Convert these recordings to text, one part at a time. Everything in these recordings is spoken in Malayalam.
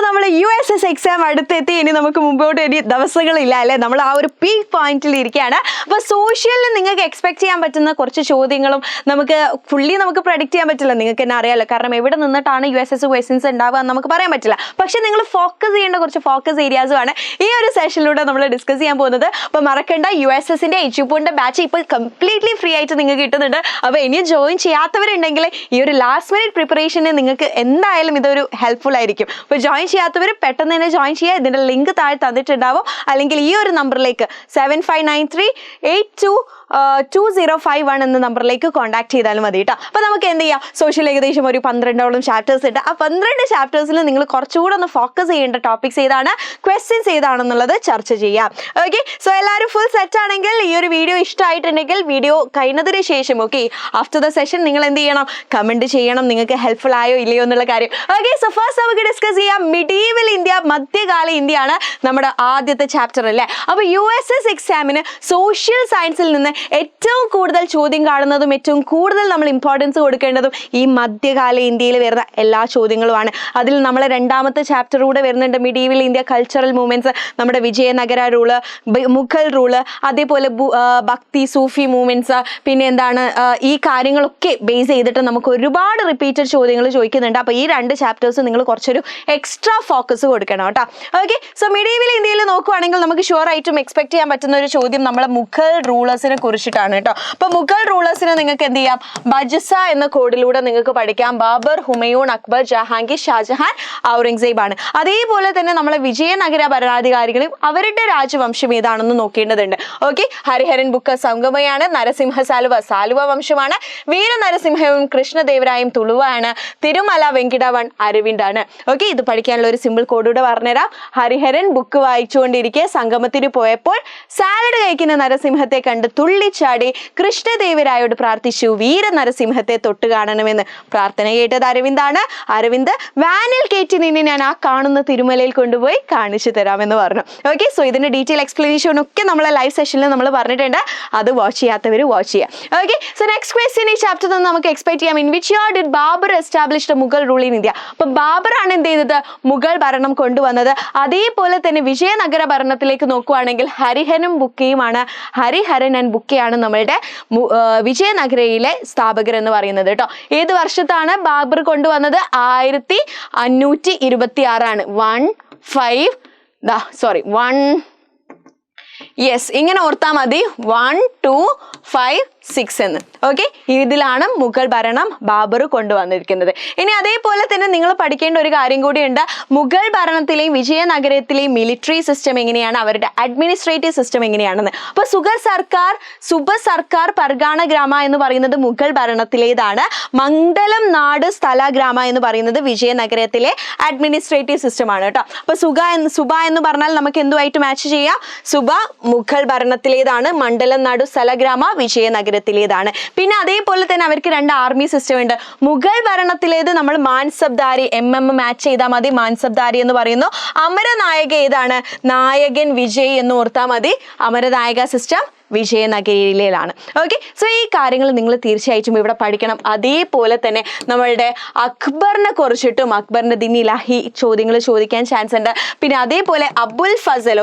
നമ്മൾ USS എക്സാം അടുത്തെത്തി. ഇനി നമുക്ക് മുമ്പോട്ട് ഇനി ദിവസങ്ങളില്ല അല്ലേ, നമ്മൾ ആ ഒരു പീക്ക് പോയിന്റിൽ ഇരിക്കുകയാണ്. അപ്പോൾ സോഷ്യലിൽ നിങ്ങൾക്ക് എക്സ്പെക്ട് ചെയ്യാൻ പറ്റുന്ന കുറച്ച് ചോദ്യങ്ങളും നമുക്ക് പ്രഡിക്റ്റ് ചെയ്യാൻ പറ്റില്ല, നിങ്ങൾക്ക് തന്നെ അറിയാമല്ലോ. കാരണം എവിടെ നിന്നിട്ടാണ് USS ക്വസ്റ്റ്യൻസ് ഉണ്ടാവുക എന്ന് നമുക്ക് പറയാൻ പറ്റില്ല. പക്ഷെ നിങ്ങൾ ഫോക്കസ് ചെയ്യേണ്ട കുറച്ച് ഫോക്കസ് ഏരിയാസുമാണ് ഈ ഒരു സെഷനിലൂടെ നമ്മൾ ഡിസ്കസ് ചെയ്യാൻ പോകുന്നത്. അപ്പോൾ മറക്കണ്ട, USSന്റെ എജ്യൂപോണിന്റെ ബാച്ച് ഇപ്പോൾ കംപ്ലീറ്റ്ലി ഫ്രീ ആയിട്ട് നിങ്ങൾക്ക് കിട്ടുന്നുണ്ട്. അപ്പോൾ ഇനി ജോയിൻ ചെയ്യാത്തവരുണ്ടെങ്കിൽ ഈ ഒരു ലാസ്റ്റ് മിനിറ്റ് പ്രിപ്പറേഷന് നിങ്ങൾക്ക് എന്തായാലും ഇതൊരു ഹെൽപ്ഫുൾ ആയിരിക്കും. അപ്പോൾ ജോയിൻ ചെയ്യാത്തവർ പെട്ടെന്ന് തന്നെ ജോയിൻ ചെയ്യുക. ഇതിൻ്റെ ലിങ്ക് താഴെ തന്നിട്ടുണ്ടാവും, അല്ലെങ്കിൽ ഈ ഒരു നമ്പറിലേക്ക് 7593822051 എന്ന നമ്പറിലേക്ക് കോൺടാക്ട് ചെയ്താലും മതി കേട്ടോ. അപ്പോൾ നമുക്ക് എന്ത് ചെയ്യാം, സോഷ്യൽ ഏകദേശം ഒരു 12ഓളം ചാപ്റ്റേഴ്സ് ഉണ്ട്. ആ 12 ചാപ്റ്റേഴ്സിൽ നിങ്ങൾ കുറച്ചുകൂടെ ഒന്ന് ഫോക്കസ് ചെയ്യേണ്ട ടോപ്പിക്സ് ഏതാണ്, ക്വസ്റ്റ്യൻസ് ഏതാണെന്നുള്ളത് ചർച്ച ചെയ്യാം. ഓക്കെ, സോ എല്ലാവരും ഫുൾ സെറ്റ് ആണെങ്കിൽ ഈ ഒരു വീഡിയോ ഇഷ്ടമായിട്ടുണ്ടെങ്കിൽ വീഡിയോ കഴിഞ്ഞതിന് ശേഷം ആഫ്റ്റർ ദ സെഷൻ നിങ്ങൾ എന്ത് ചെയ്യണം, കമന്റ് ചെയ്യണം നിങ്ങൾക്ക് ഹെൽപ്ഫുൾ ആയോ ഇല്ലയോ എന്നുള്ള കാര്യം. ഓക്കെ, സോ ഫസ്റ്റ് നമുക്ക് ഡിസ്കസ് ചെയ്യാം മിഡീവൽ ഇന്ത്യ, മധ്യകാല ഇന്ത്യയാണ് നമ്മുടെ ആദ്യത്തെ ചാപ്റ്റർ അല്ലേ. അപ്പോൾ USS എക്സാമിന് സോഷ്യൽ സയൻസിൽ നിന്ന് ഏറ്റവും കൂടുതൽ ചോദ്യം കാണുന്നതും ഏറ്റവും കൂടുതൽ നമ്മൾ ഇമ്പോർട്ടൻസ് കൊടുക്കേണ്ടതും ഈ മധ്യകാല ഇന്ത്യയിൽ വരുന്ന എല്ലാ ചോദ്യങ്ങളുമാണ്. അതിൽ നമ്മളെ രണ്ടാമത്തെ ചാപ്റ്റർ കൂടെ വരുന്നുണ്ട്, മിഡീവൽ ഇന്ത്യ കൾച്ചറൽ മൂവ്മെന്റ്സ്, നമ്മുടെ വിജയനഗര റൂള്, മുഗൾ റൂള്, അതേപോലെ ഭക്തി സൂഫി മൂവ്മെന്റ്സ്, പിന്നെ എന്താണ് ഈ കാര്യങ്ങളൊക്കെ ബേസ് ചെയ്തിട്ട് നമുക്ക് ഒരുപാട് റിപ്പീറ്റഡ് ചോദ്യങ്ങൾ ചോദിക്കുന്നുണ്ട്. അപ്പോൾ ഈ 2 ചാപ്റ്റേഴ്സ് നിങ്ങൾ കുറച്ചൊരു എക്സ്ട്രാ ഫോക്കസ് കൊടുക്കണം കേട്ടോ. ഓക്കെ, സോ മിഡീവൽ ഇന്ത്യയിൽ നോക്കുവാണെങ്കിൽ നമുക്ക് ഷുവർ ആയിട്ടും എക്സ്പെക്ട് ചെയ്യാൻ പറ്റുന്ന ഒരു ചോദ്യം നമ്മളെ മുഗൾ റൂളേഴ്സിനെ കുറിച്ചിട്ടാണ് കേട്ടോ. അപ്പോൾ മുഗൾ റൂളേഴ്സിനെ നിങ്ങൾക്ക് എന്ത് ചെയ്യാം, ബജസ എന്ന കോഡിലൂടെ നിങ്ങൾക്ക് പഠിക്കാം. ബാബർ, ഹുമയൂൺ, അക്ബർ, ജഹാംഗീർ, ഷാജഹാൻ, ഔറംഗസേബ് ആണ്. അതേപോലെ തന്നെ നമ്മളെ വിജയനഗര ഭരണാധികാരികളും അവരുടെ രാജവംശം ഏതാണെന്ന് നോക്കേണ്ടതുണ്ട്. ഓക്കെ, ഹരിഹരൻ ബുക്ക് സംഗമയാണ്, നരസിംഹ സാലുവ വംശമാണ്, വീര നരസിംഹവും കൃഷ്ണദേവരായും തുളുവാണ്, തിരുമല വെങ്കിടവൺ അരവിന്ദാണ്. ഓക്കെ, ഇത് പഠിക്കാനുള്ള ഒരു സിമ്പിൾ കോഡൂടെ പറഞ്ഞുതരാം. ഹരിഹരൻ ബുക്ക് വായിച്ചുകൊണ്ടിരിക്കെ സംഗമത്തിന് പോയപ്പോൾ സാലഡ് കഴിക്കുന്ന നരസിംഹത്തെ കണ്ട് തുള്ളിച്ചാടി കൃഷ്ണദേവരായോട് പ്രാർത്ഥിച്ചു, വീര നരസിംഹത്തെ തൊട്ട് കാണണമെന്ന്. പ്രാർത്ഥന കേട്ടത് അരവിന്ദാണ്. അരവിന്ദ് വാനിൽ കയറ്റി നിന്നെ ഞാൻ ആ കാണുന്ന തിരുമലയിൽ കൊണ്ടുപോയി കാണിച്ചു തരാമെന്ന് പറഞ്ഞു. ഓക്കെ, സോ ഇതിന്റെ ഡീറ്റെയിൽ എക്സ്പ്ലനേഷൻ ഒക്കെ നമ്മളെ ലൈവ് സെഷനിൽ നമ്മൾ പറഞ്ഞിട്ടുണ്ട്, അത് വാച്ച് ചെയ്യാത്തവർ വാച്ച് ചെയ്യാം. ഓക്കെ, സോ നെക്സ്റ്റ് ക്വസ്റ്റ്യൻ ഈ ചാപ്റ്ററിൽ നിന്ന് നമുക്ക് എക്സ്പെക്ട് ചെയ്യാം. In which year did Babur established Mughal rule in India? അപ്പൊ ബാബർ ആണ് എന്ത് ചെയ്തത്, മുഗൾ ഭരണം കൊണ്ടുവന്നത്. അതേപോലെ തന്നെ വിജയനഗര ഭരണത്തിലേക്ക് നോക്കുവാണെങ്കിൽ ഹരിഹരൻ ബുക്കയുമാണ്, ഹരിഹരൻ ആൻഡ് ബുക്കയാണ് നമ്മളുടെ വിജയനഗരയിലെ സ്ഥാപകർ എന്ന് പറയുന്നത് കേട്ടോ. ഏത് വർഷത്താണ് ബാബർ കൊണ്ടുവന്നത്? 1526 ഇങ്ങനെ ഓർത്താ മതി, 1 2 5 6 എന്ന്. ഓക്കെ, ഇതിലാണ് മുഗൾ ഭരണം ബാബർ കൊണ്ടുവന്നിരിക്കുന്നത്. ഇനി അതേപോലെ തന്നെ നിങ്ങൾ പഠിക്കേണ്ട ഒരു കാര്യം കൂടിയുണ്ട്, മുഗൾ ഭരണത്തിലെയും വിജയനഗരത്തിലെയും മിലിറ്ററി സിസ്റ്റം എങ്ങനെയാണ്, അവരുടെ അഡ്മിനിസ്ട്രേറ്റീവ് സിസ്റ്റം എങ്ങനെയാണെന്ന്. അപ്പൊ സുബ സർക്കാർ പർഗാന ഗ്രാമ എന്ന് പറയുന്നത് മുഗൾ ഭരണത്തിലേതാണ്, മണ്ഡലം നാട് സ്ഥല ഗ്രാമ എന്ന് പറയുന്നത് വിജയനഗരത്തിലെ അഡ്മിനിസ്ട്രേറ്റീവ് സിസ്റ്റം ആണ് കേട്ടോ. അപ്പൊ സുബ എന്ന് പറഞ്ഞാൽ നമുക്ക് എന്തുമായിട്ട് മാച്ച് ചെയ്യാം, സുബ മുഗൾ ഭരണത്തിലേതാണ്, മണ്ഡലം നാടു സ്ഥല ഗ്രാമ വിജയനഗരത്തിലേതാണ്. പിന്നെ അതേപോലെ തന്നെ അവർക്ക് 2 ആർമി സിസ്റ്റം ഉണ്ട്. മുഗൾ ഭരണത്തിലേത് നമ്മൾ മാൻസബ്ദാരി, മാച്ച് ചെയ്താൽ മതി, മാൻസബ്ദാരി എന്ന് പറയുന്നു. അമരനായക ഏതാണ്, നായകൻ വിജയ് എന്ന് ഓർത്താൽ മതി. അമരനായക സിസ്റ്റം വിജയനഗരയിലാണ്. ഓക്കെ, സോ ഈ കാര്യങ്ങൾ നിങ്ങൾ തീർച്ചയായിട്ടും ഇവിടെ പഠിക്കണം. അതേപോലെ തന്നെ നമ്മളുടെ അക്ബറിനെ കുറിച്ചിട്ടും അക്ബറിന്റെ ദിനിലാഹി ചോദ്യങ്ങൾ ചോദിക്കാൻ ചാൻസ് ഉണ്ട്. പിന്നെ അതേപോലെ അബുൽ ഫസൽ,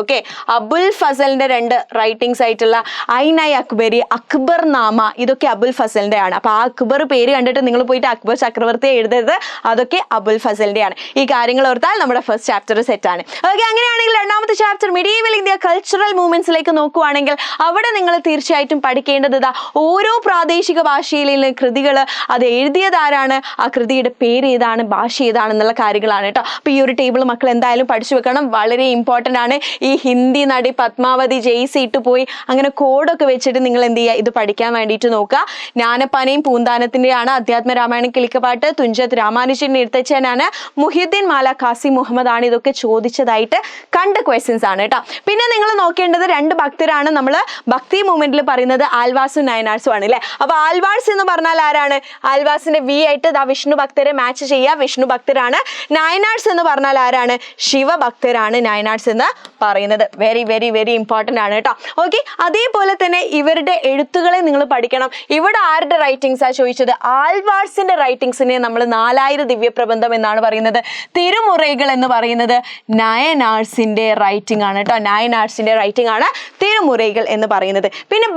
അബുൽ ഫസലിന്റെ 2 റൈറ്റിംഗ്സ് ആയിട്ടുള്ള ഐനൈ അക്ബരി, അക്ബർ നാമ, ഇതൊക്കെ അബുൽ ഫസലിന്റെ ആണ്. അപ്പൊ ആ അക്ബർ പേര് കണ്ടിട്ട് നിങ്ങൾ പോയിട്ട് അക്ബർ ചക്രവർത്തിയെ എഴുതരുത്, അതൊക്കെ അബുൽ ഫസലിന്റെ ആണ്. ഈ കാര്യങ്ങൾ ഓർത്താൽ നമ്മുടെ ഫസ്റ്റ് ചാപ്റ്റർ സെറ്റ് ആണ്. ഓക്കെ, അങ്ങനെയാണെങ്കിൽ രണ്ടാമത്തെ ചാപ്റ്റർ മിഡീവൽ ഇന്ത്യ കൾച്ചറൽ മൂവ്മെന്റ്സിലേക്ക് നോക്കുവാണെങ്കിൽ അവിടെ നിങ്ങൾ തീർച്ചയായിട്ടും പഠിക്കേണ്ടത് ഓരോ പ്രാദേശിക ഭാഷയിലെ കൃതികൾ, അത് എഴുതിയതാരാണ്, ആ കൃതിയുടെ പേര് ഏതാണ്, ഭാഷ ഏതാണെന്നുള്ള കാര്യങ്ങളാണ് കേട്ടോ. അപ്പൊ ഈ ഒരു ടേബിൾ മക്കൾ എന്തായാലും പഠിച്ചു വെക്കണം, വളരെ ഇമ്പോർട്ടൻ്റ് ആണ്. ഈ ഹിന്ദി നടി പത്മാവതി ജയ്സ് ഇട്ട് പോയി അങ്ങനെ കോഡൊക്കെ വെച്ചിട്ട് നിങ്ങൾ എന്ത് ചെയ്യുക, ഇത് പഠിക്കാൻ വേണ്ടിയിട്ട് നോക്കുക. ജ്ഞാനപ്പാനയും പൂന്താനത്തിൻ്റെയാണ്, അധ്യാത്മ രാമായണം കിളിക്കപ്പാട്ട് തുഞ്ചത്ത് രാമാനുജൻ എഴുത്തച്ഛനാണ്, മുഹിദ്ദീൻ മാല ഖാസി മുഹമ്മദ് ആണ്. ഇതൊക്കെ ചോദിച്ചതായിട്ട് കണ്ട ക്വസ്റ്റ്യൻസ് ആണ് കേട്ടോ. പിന്നെ നിങ്ങൾ നോക്കേണ്ടത് 2 ഭക്തരാണ്. നമ്മൾ ഭക്തി ഭക്തി മൂവ്മെന്റിൽ പറയുന്നത് ആൽവാസും നയനാർസും ആണ് അല്ലെ. അപ്പൊ ആൽവാസ് എന്ന് പറഞ്ഞാൽ ആരാണ്? ആൽവാസിന്റെ വി ആയിട്ട് വിഷ്ണു ഭക്തരെ മാച്ച് ചെയ്യുക, വിഷ്ണു ഭക്തരാണ്. നയനാർസ് എന്ന് പറഞ്ഞാൽ ആരാണ്? ശിവഭക്തരാണ് നയനാർസ് എന്ന് പറയുന്നത്. വെരി വെരി വെരി ഇമ്പോർട്ടന്റ് ആണ് കേട്ടോ. ഓക്കെ, അതേപോലെ തന്നെ ഇവരുടെ എഴുത്തുകളെ നിങ്ങൾ പഠിക്കണം. ഇവിടെ ആരുടെ റൈറ്റിംഗ്സ് ആ ചോദിച്ചത്? ആൽവാർസിന്റെ റൈറ്റിംഗ്സിനെ നമ്മൾ 4000 ദിവ്യപ്രബന്ധം എന്നാണ് പറയുന്നത്. തിരുമുറൈകൾ എന്ന് പറയുന്നത് നയനാർസിന്റെ റൈറ്റിംഗ് ആണ് കേട്ടോ. നയനാർസിന്റെ റൈറ്റിംഗ് ആണ് തിരുമുറൈകൾ എന്ന് പറയുന്നത്. പിന്നെ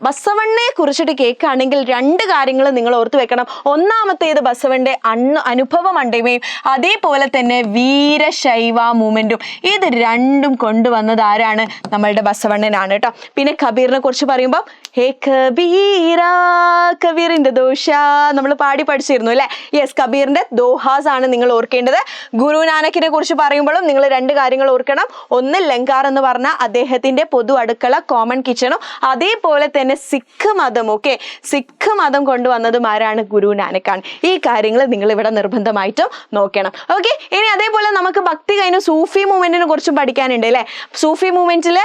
ബസവണ്ണയെ കുറിച്ചിട്ട് കേൾക്കുകയാണെങ്കിൽ 2 കാര്യങ്ങൾ നിങ്ങൾ ഓർത്തു വെക്കണം. ഒന്നാമത്തേത് ബസവന്റെ അനുഭവ മണ്ഡപയും അതേപോലെ തന്നെ വീരശൈവ മൂവ്മെന്റും. ഇത് രണ്ടും കൊണ്ടുവന്നത് ആരാണ്? നമ്മളുടെ ബസവണ്ണനാണ് കേട്ടോ. പിന്നെ കബീറിനെ കുറിച്ച് പറയുമ്പോൾ ഹേ കബീറ, കബീറിന്റെ ദോഷ നമ്മൾ പാടി പഠിച്ചിരുന്നു അല്ലെ. യെസ്, കബീറിന്റെ ദോഹാസ് ആണ് നിങ്ങൾ ഓർക്കേണ്ടത്. ഗുരു നാനക്കിനെ കുറിച്ച് പറയുമ്പോഴും നിങ്ങൾ 2 കാര്യങ്ങൾ ഓർക്കണം. ഒന്ന് ലങ്കാർ എന്ന് പറഞ്ഞാൽ അദ്ദേഹത്തിന്റെ പൊതു അടുക്കള, കോമൺ കിച്ചണും, അതേപോലെ തന്നെ സിഖ് മതം. ഓക്കെ, സിഖ് മതം കൊണ്ടുവന്നതും ആരാണ്? ഗുരു നാനക്കാണ്. ഈ കാര്യങ്ങൾ നിങ്ങൾ ഇവിടെ നിർബന്ധമായിട്ടും നോക്കണം. ഓക്കെ, ഇനി അതേപോലെ നമുക്ക് ഭക്തി കഴിഞ്ഞ സൂഫി മൂവ്മെന്റിനെ കുറിച്ചും പഠിക്കാനുണ്ട് അല്ലെ. സൂഫി മൂവ്മെന്റിൽ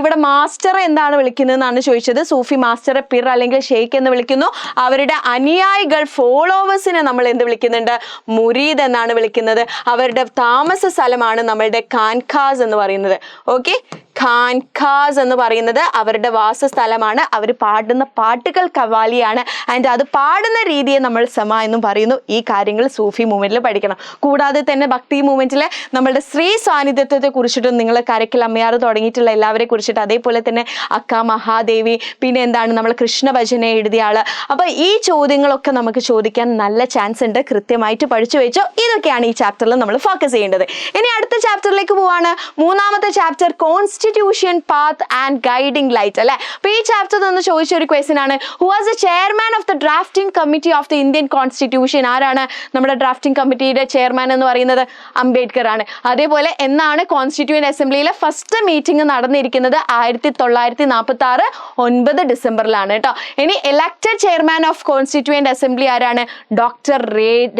ഇവിടെ മാസ്റ്റർ എന്താണ് വിളിക്കുന്നതെന്നാണ് ചോദിച്ചത്. സൂഫി മാസ്റ്ററെ പിർ അല്ലെങ്കിൽ ഷെയ്ഖ് എന്ന് വിളിക്കുന്നു. അവരുടെ അനുയായികൾ, ഫോളോവേഴ്സിനെ നമ്മൾ എന്ത് വിളിക്കുന്നുണ്ട്? മുരീദ് എന്നാണ് വിളിക്കുന്നത്. അവരുടെ താമസ സ്ഥലമാണ് നമ്മളുടെ ഖാൻഖാസ് എന്ന് പറയുന്നത്. ഓക്കെ, ഖാൻഖാസ് എന്ന് പറയുന്നത് അവരുടെ വാസസ്ഥലമാണ്. അവർ പാടുന്ന പാട്ടുകൾ കവാലിയാണ്. ആൻഡ് അത് പാടുന്ന രീതിയെ നമ്മൾ സമ എന്നും പറയുന്നു. ഈ കാര്യങ്ങൾ സൂഫി മൂവ്മെന്റിൽ പഠിക്കണം. കൂടാതെ തന്നെ ഭക്തി മൂവ്മെന്റിലെ നമ്മളുടെ സ്ത്രീ സാന്നിധ്യത്തെ കുറിച്ചിട്ടും നിങ്ങൾ കരക്കൽ അമ്മയാർ തുടങ്ങിയിട്ടുള്ള എല്ലാവരെ കുറിച്ചിട്ട്, അതേപോലെ തന്നെ അക്ക മഹാദേവി, പിന്നെ എന്താണ് നമ്മൾ കൃഷ്ണഭജനെ എഴുതിയ ആള്. അപ്പൊ ഈ ചോദ്യങ്ങളൊക്കെ നമുക്ക് ചോദിക്കാൻ നല്ല ചാൻസ് ഉണ്ട്. കൃത്യമായിട്ട് പഠിച്ചു വെച്ചോ. ഇതൊക്കെയാണ് ഈ ചാപ്റ്ററിൽ നമ്മൾ ഫോക്കസ് ചെയ്യേണ്ടത്. ഇനി അടുത്ത ചാപ്റ്ററിലേക്ക് പോവാണ്. 3ാമത്തെ chapter constitution path and guiding light അല്ലെ. അപ്പൊ ഈ ചാപ്റ്റർ നിന്ന് ചോദിച്ച ഒരു ക്വസ്റ്റ്യൻ ആണ്, who was the chairman of the drafting committee of the Indian constitution? ആരാണ് നമ്മുടെ ഡ്രാഫ്റ്റിംഗ് കമ്മിറ്റിയുടെ ചെയർമാൻ എന്ന് പറയുന്നത്? അംബേദ്കർ ആണ്. അതേപോലെ എന്നാണ് കോൺസ്റ്റിറ്റ്യൂവന്റ് അസംബ്ലിയിലെ ഫസ്റ്റ് മീറ്റിംഗ് നടന്നിരിക്കുന്നത്? 1946 9 ഡിസംബറിലാണ് കേട്ടോ. ഇനി elected chairman of constituent assembly ആരാണ്? ഡോക്ടർ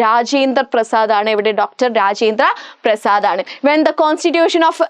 രാജേന്ദ്ര പ്രസാദ് ആണ്. ഇവിടെ ഡോക്ടർ രാജേന്ദ്ര പ്രസാദ് ആണ്. When the constitution of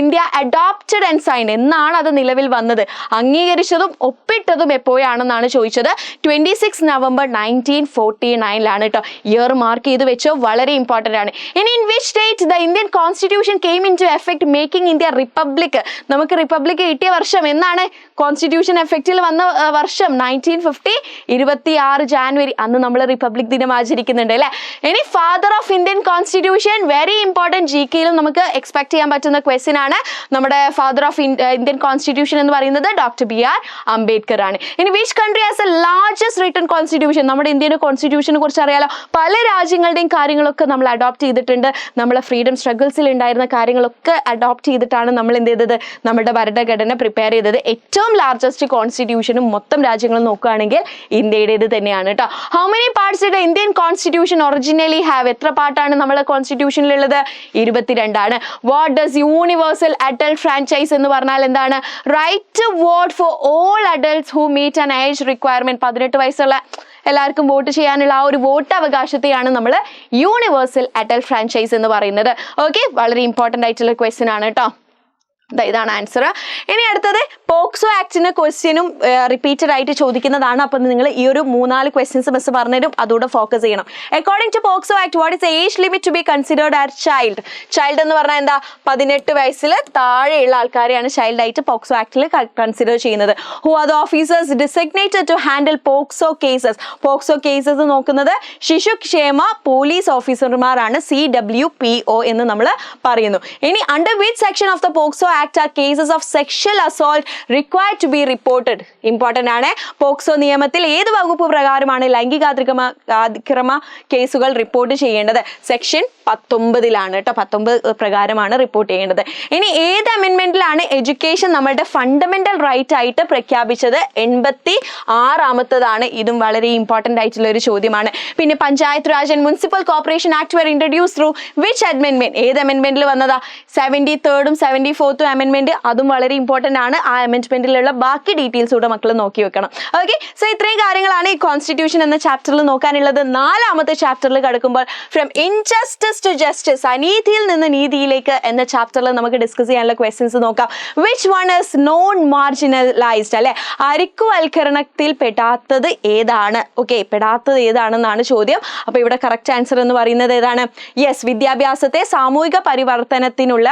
India adopted and signed, എന്നാണ് അത് നിലവിൽ വന്നത്? അംഗീകരിച്ചതും ഒപ്പിട്ടതും എപ്പോഴാണെന്നാണ് ചോദിച്ചത്? 26 നവംബർ 1949 കേട്ടോ. ഇയർ മാർക്ക് ചെയ്ത് വെച്ചോ, വളരെ ഇമ്പോർട്ടന്റ് ആണ്. ഇനി in which date the Indian constitution came into effect making India republic? നമുക്ക് റിപ്പബ്ലിക് കിട്ടിയ വർഷം എന്നാണ്? കോൺസ്റ്റിറ്റ്യൂഷൻ എഫക്റ്റിൽ വന്ന വർഷം 1950, 26 ജാനുവരി. അന്ന് നമ്മൾ റിപ്പബ്ലിക് ദിനം ആചരിക്കുന്നുണ്ട് അല്ലെ. ഇനി father of Indian constitution, very important, G കെയിലും നമുക്ക് എക്സ്പെക്ട് ചെയ്യാൻ പറ്റുന്ന ക്വസ്റ്റ്യൻ ആണ്. നമ്മുടെ ഫാദർ ഓഫ് ഇന്ത്യൻ കോൺസ്റ്റിറ്റ്യൂഷൻ എന്ന് പറയുന്നത് ഡോക്ടർ BR അംബേദ്കർ ആണ്. ഇനി which country has A largest written constitution? നമ്മുടെ ഇന്ത്യയുടെ കോൺസ്റ്റിറ്റ്യൂഷനെ കുറിച്ച് അറിയാലോ. പല രാജ്യങ്ങളുടെയും കാര്യങ്ങളൊക്കെ നമ്മൾ അഡോപ്റ്റ് ചെയ്തിട്ടുണ്ട്. നമ്മളെ ഫ്രീഡം സ്ട്രഗിൾസിൽ ഉണ്ടായിരുന്ന കാര്യങ്ങളൊക്കെ അഡോപ്റ്റ് ചെയ്തിട്ടാണ് നമ്മൾ എന്ത് ചെയ്തത്? നമ്മുടെ ഭരണഘടന പ്രിപ്പയർ ചെയ്തത്. ഏറ്റവും ലാർജസ്റ്റ് കോൺസ്റ്റിറ്റ്യൂഷനും മൊത്തം രാജ്യങ്ങളും നോക്കുകയാണെങ്കിൽ ഇന്ത്യയുടേത് തന്നെയാണ് കേട്ടോ. How many parts did Indian constitution originally have? എത്ര പാർട്ടാണ് നമ്മുടെ കോൺസ്റ്റിറ്റ്യൂഷനിലുള്ളത്? 22 ആണ്. What does universal adult franchise എന്ന് പറഞ്ഞാൽ എന്താണ്? Right to vote for all adults who meet an age requirement. 18 വയസ്സുള്ള എല്ലാവർക്കും വോട്ട് ചെയ്യാനുള്ള ആ ഒരു വോട്ട് അവകാശത്തെയാണ് നമ്മൾ യൂണിവേഴ്സൽ അഡൽട്ട് ഫ്രാഞ്ചൈസ് എന്ന് പറയുന്നത്. ഓക്കെ, വളരെ ഇമ്പോർട്ടന്റ് ആയിട്ടുള്ള ക്വസ്റ്റ്യൻ ആണ് കേട്ടോ. ഇതാണ് ആൻസർ. ഇനി അടുത്തത് പോക്സോ ആക്ടിന്റെ ക്വസ്റ്റ്യനും റിപ്പീറ്റഡ് ആയിട്ട് ചോദിക്കുന്നതാണ്. അപ്പം നിങ്ങൾ ഈ ഒരു 3-4 ക്വസ്റ്റ്യൻസ് മിസ് പറഞ്ഞുതരും, അതുകൂടെ ഫോക്കസ് ചെയ്യണം. According to POCSO act, what is age limit to be considered as child? Child എന്ന് പറഞ്ഞാൽ എന്താ? 18 വയസ്സിൽ താഴെയുള്ള ആൾക്കാരെയാണ് ചൈൽഡ് ആയിട്ട് പോക്സോ ആക്ടിൽ കൺസിഡർ ചെയ്യുന്നത്. Who are the officers designated to handle POCSO cases? POCSO cases നോക്കുന്നത് ശിശുക്ഷേമ പോലീസ് ഓഫീസർമാരാണ്, CWPO എന്ന് നമ്മൾ പറയുന്നു. ഇനി under which section of the POCSO act are cases of sexual assault required to be reported? Important ആണ്. പോക്സോ നിയമത്തിൽ ഏത് വകുപ്പ് പ്രകാരമാണ് ലൈംഗികാതിക്രമ കേസുകൾ റിപ്പോർട്ട് ചെയ്യേണ്ടത്? സെക്ഷൻ 19 കേട്ടോ. 19 പ്രകാരമാണ് റിപ്പോർട്ട് ചെയ്യേണ്ടത്. ഇനി ഏത് അമെൻമെന്റിലാണ് എഡ്യൂക്കേഷൻ നമ്മുടെ ഫണ്ടമെന്റൽ റൈറ്റ് ആയിട്ട് പ്രഖ്യാപിച്ചത്? 86ാമത്തതാണ്. ഇതും വളരെ ഇമ്പോർട്ടന്റ് ആയിട്ടുള്ള ഒരു ചോദ്യമാണ്. പിന്നെ panchayat raj and municipal corporation act were introduce through which അമെൻമെന്റ്? ഏത് അമെൻമെന്റിൽ വന്നതാ? 73rd 74th അമെൻമെന്റ്, അതും വളരെ ഇമ്പോർട്ടന്റ് ആണ്. ആ അമെൻമെന്റിലുള്ള ബാക്കി ഡീറ്റെയിൽസ് കൂടെ മക്കൾ നോക്കി വെക്കണം. ഓക്കെ, സോ ഇത്രയും കാര്യങ്ങളാണ് ഈ കോൺസ്റ്റിറ്റ്യൂഷൻ എന്ന ചാപ്റ്ററിൽ നോക്കാനുള്ളത്. 4ാമത്തെ ചാപ്റ്ററിൽ കടക്കുമ്പോൾ ഫ്രം ഇൻജസ്റ്റിസ് ടു ജസ്റ്റിസ്, അനീതിയിൽ നിന്ന് നീതിയിലേക്ക് എന്ന ചാപ്റ്ററിൽ നമുക്ക് ഡിസ്കസ് ചെയ്യാനുള്ള ക്വസ്റ്റ്യൻസ് നോക്കാം. Which one is known marginalised, അല്ലെ, അരിക്കുവൽക്കരണത്തിൽ പെടാത്തത് ഏതാണ്? ഓക്കെ, പെടാത്തത് ഏതാണെന്നാണ് ചോദ്യം. അപ്പൊ ഇവിടെ കറക്റ്റ് ആൻസർ എന്ന് പറയുന്നത് ഏതാണ്? യെസ്, വിദ്യാഭ്യാസത്തെ സാമൂഹിക പരിവർത്തനത്തിനുള്ള